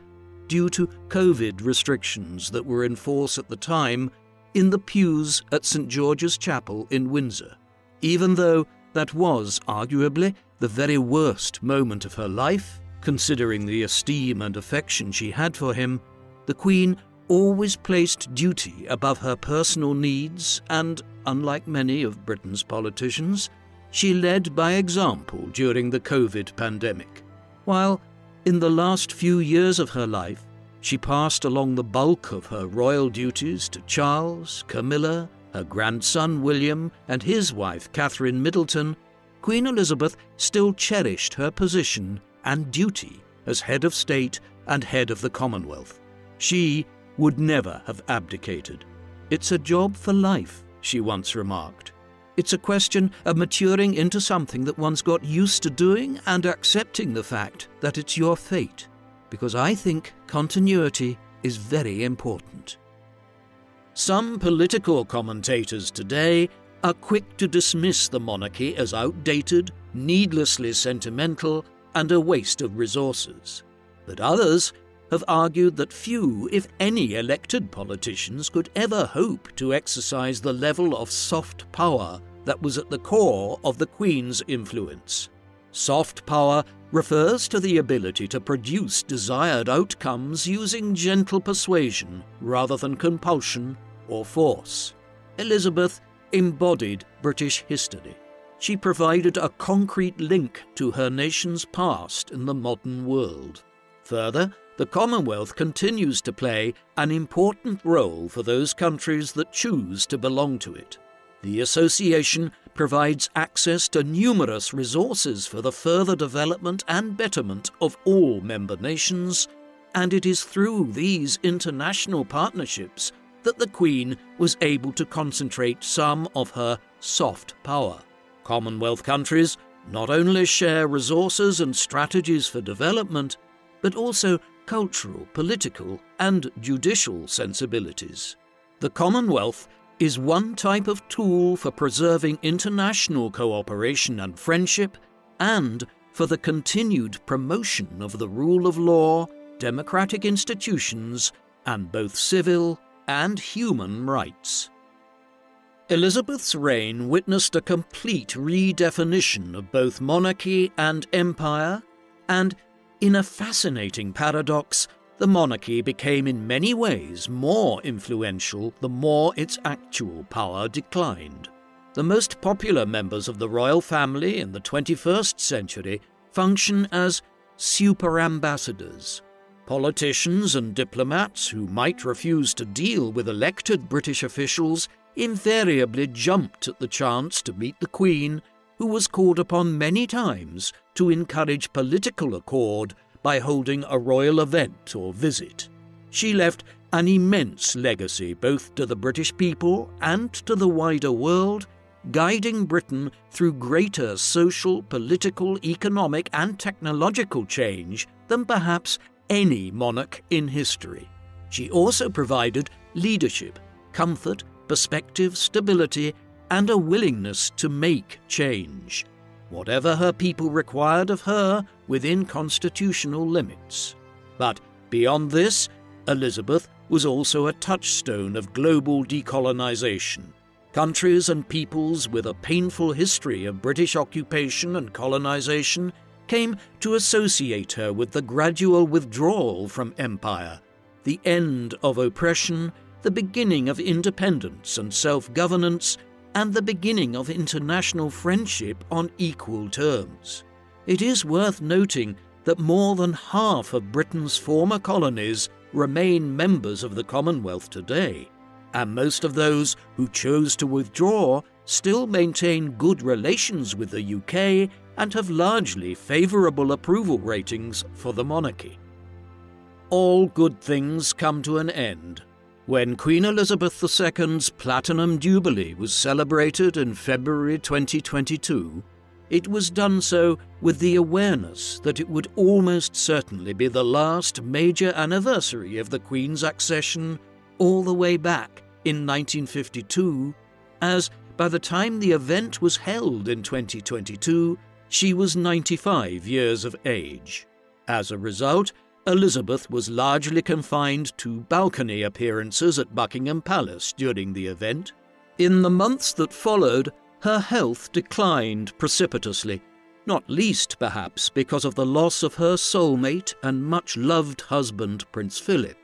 due to COVID restrictions that were in force at the time, in the pews at St. George's Chapel in Windsor. Even though that was arguably the very worst moment of her life, considering the esteem and affection she had for him, the Queen always placed duty above her personal needs and, unlike many of Britain's politicians, she led by example during the COVID pandemic. While in the last few years of her life, she passed along the bulk of her royal duties to Charles, Camilla, her grandson William, and his wife Catherine Middleton, Queen Elizabeth still cherished her position and duty as head of state and head of the Commonwealth. She would never have abdicated. "It's a job for life," she once remarked. "It's a question of maturing into something that one's got used to doing and accepting the fact that it's your fate, because I think continuity is very important." Some political commentators today are quick to dismiss the monarchy as outdated, needlessly sentimental, and a waste of resources. But others have argued that few, if any, elected politicians could ever hope to exercise the level of soft power that was at the core of the Queen's influence. Soft power refers to the ability to produce desired outcomes using gentle persuasion rather than compulsion or force. Elizabeth embodied British history. She provided a concrete link to her nation's past in the modern world. Further, the Commonwealth continues to play an important role for those countries that choose to belong to it. The association provides access to numerous resources for the further development and betterment of all member nations, and it is through these international partnerships that the Queen was able to concentrate some of her soft power. Commonwealth countries not only share resources and strategies for development, but also cultural, political, and judicial sensibilities. The Commonwealth is one type of tool for preserving international cooperation and friendship, and for the continued promotion of the rule of law, democratic institutions, and both civil and human rights. Elizabeth's reign witnessed a complete redefinition of both monarchy and empire, and in a fascinating paradox, the monarchy became in many ways more influential the more its actual power declined. The most popular members of the royal family in the 21st century function as super-ambassadors, politicians and diplomats who might refuse to deal with elected British officials invariably jumped at the chance to meet the Queen, who was called upon many times to encourage political accord by holding a royal event or visit. She left an immense legacy both to the British people and to the wider world, guiding Britain through greater social, political, economic and technological change than perhaps any monarch in history. She also provided leadership, comfort, perspective, stability, and a willingness to make change, whatever her people required of her within constitutional limits. But beyond this, Elizabeth was also a touchstone of global decolonisation. Countries and peoples with a painful history of British occupation and colonisation came to associate her with the gradual withdrawal from empire, the end of oppression, the beginning of independence and self-governance, and the beginning of international friendship on equal terms. It is worth noting that more than half of Britain's former colonies remain members of the Commonwealth today, and most of those who chose to withdraw still maintain good relations with the UK and have largely favourable approval ratings for the monarchy. All good things come to an end. When Queen Elizabeth II's Platinum Jubilee was celebrated in February 2022, it was done so with the awareness that it would almost certainly be the last major anniversary of the Queen's accession all the way back in 1952, as by the time the event was held in 2022, she was 95 years of age. As a result, Elizabeth was largely confined to balcony appearances at Buckingham Palace during the event. In the months that followed, her health declined precipitously, not least perhaps because of the loss of her soulmate and much-loved husband, Prince Philip.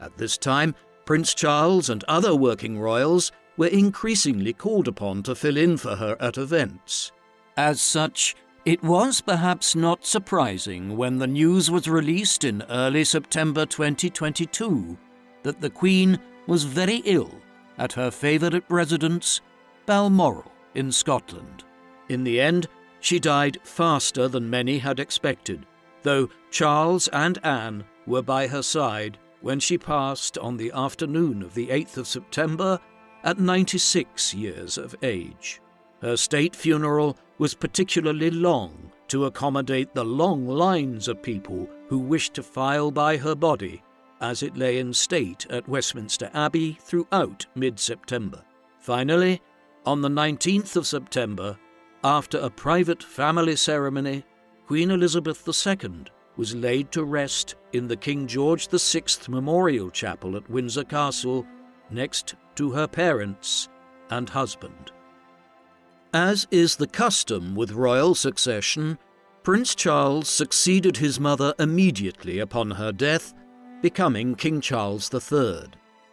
At this time, Prince Charles and other working royals were increasingly called upon to fill in for her at events. As such, it was perhaps not surprising when the news was released in early September 2022 that the Queen was very ill at her favourite residence, Balmoral in Scotland. In the end, she died faster than many had expected, though Charles and Anne were by her side when she passed on the afternoon of the 8th of September at 96 years of age. Her state funeral was particularly long to accommodate the long lines of people who wished to file by her body as it lay in state at Westminster Abbey throughout mid-September. Finally, on the 19th of September, after a private family ceremony, Queen Elizabeth II was laid to rest in the King George VI Memorial Chapel at Windsor Castle, next to her parents and husband. As is the custom with royal succession, Prince Charles succeeded his mother immediately upon her death, becoming King Charles III.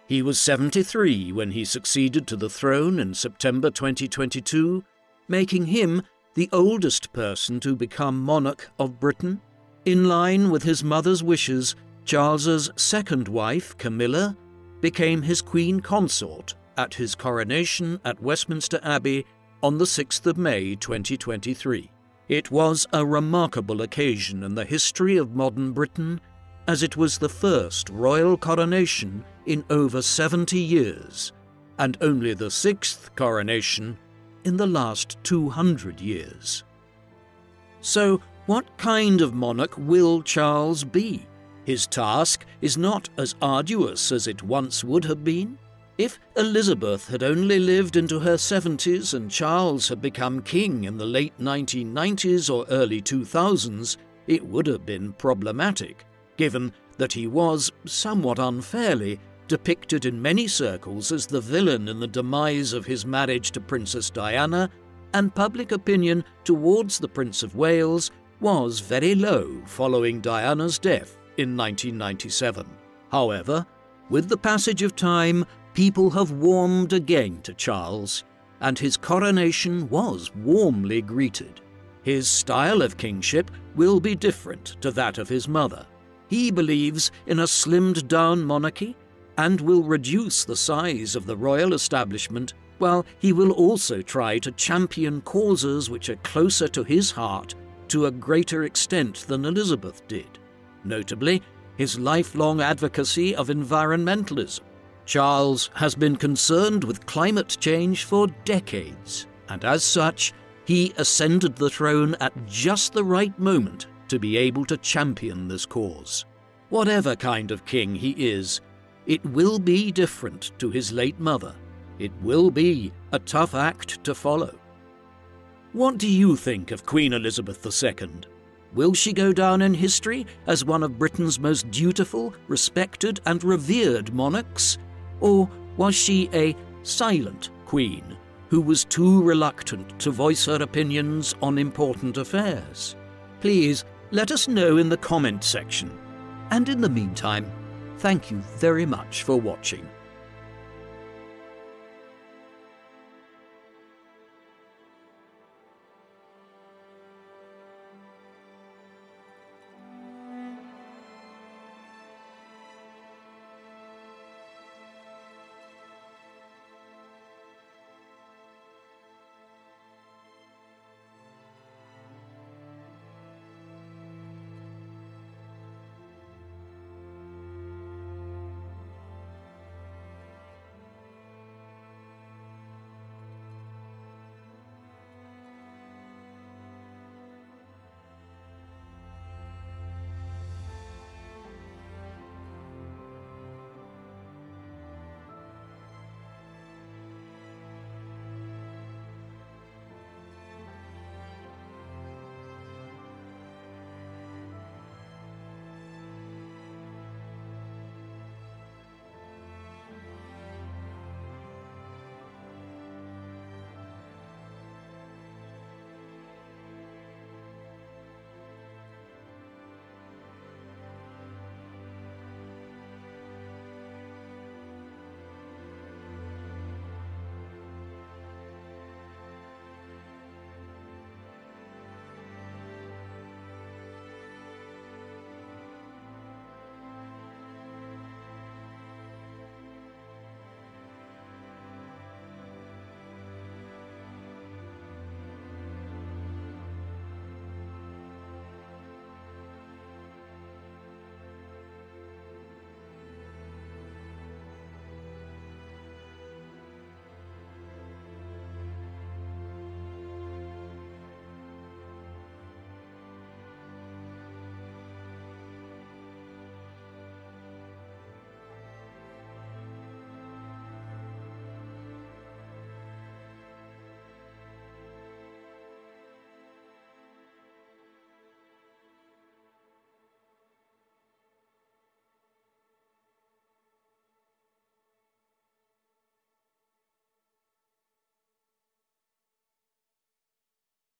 He was 73 when he succeeded to the throne in September 2022, making him the oldest person to become monarch of Britain. In line with his mother's wishes, Charles's second wife, Camilla, became his queen consort at his coronation at Westminster Abbey on the 6th of May 2023. It was a remarkable occasion in the history of modern Britain, as it was the first royal coronation in over 70 years, and only the 6th coronation in the last 200 years. So, what kind of monarch will Charles be? His task is not as arduous as it once would have been. If Elizabeth had only lived into her 70s and Charles had become king in the late 1990s or early 2000s, it would have been problematic, given that he was, somewhat unfairly, depicted in many circles as the villain in the demise of his marriage to Princess Diana, and public opinion towards the Prince of Wales was very low following Diana's death in 1997. However, with the passage of time, people have warmed again to Charles, and his coronation was warmly greeted. His style of kingship will be different to that of his mother. He believes in a slimmed-down monarchy and will reduce the size of the royal establishment, while he will also try to champion causes which are closer to his heart to a greater extent than Elizabeth did, notably his lifelong advocacy of environmentalism. Charles has been concerned with climate change for decades, and as such, he ascended the throne at just the right moment to be able to champion this cause. Whatever kind of king he is, it will be different to his late mother. It will be a tough act to follow. What do you think of Queen Elizabeth II? Will she go down in history as one of Britain's most dutiful, respected and revered monarchs? Or was she a silent queen who was too reluctant to voice her opinions on important affairs? Please let us know in the comment section. And in the meantime, thank you very much for watching.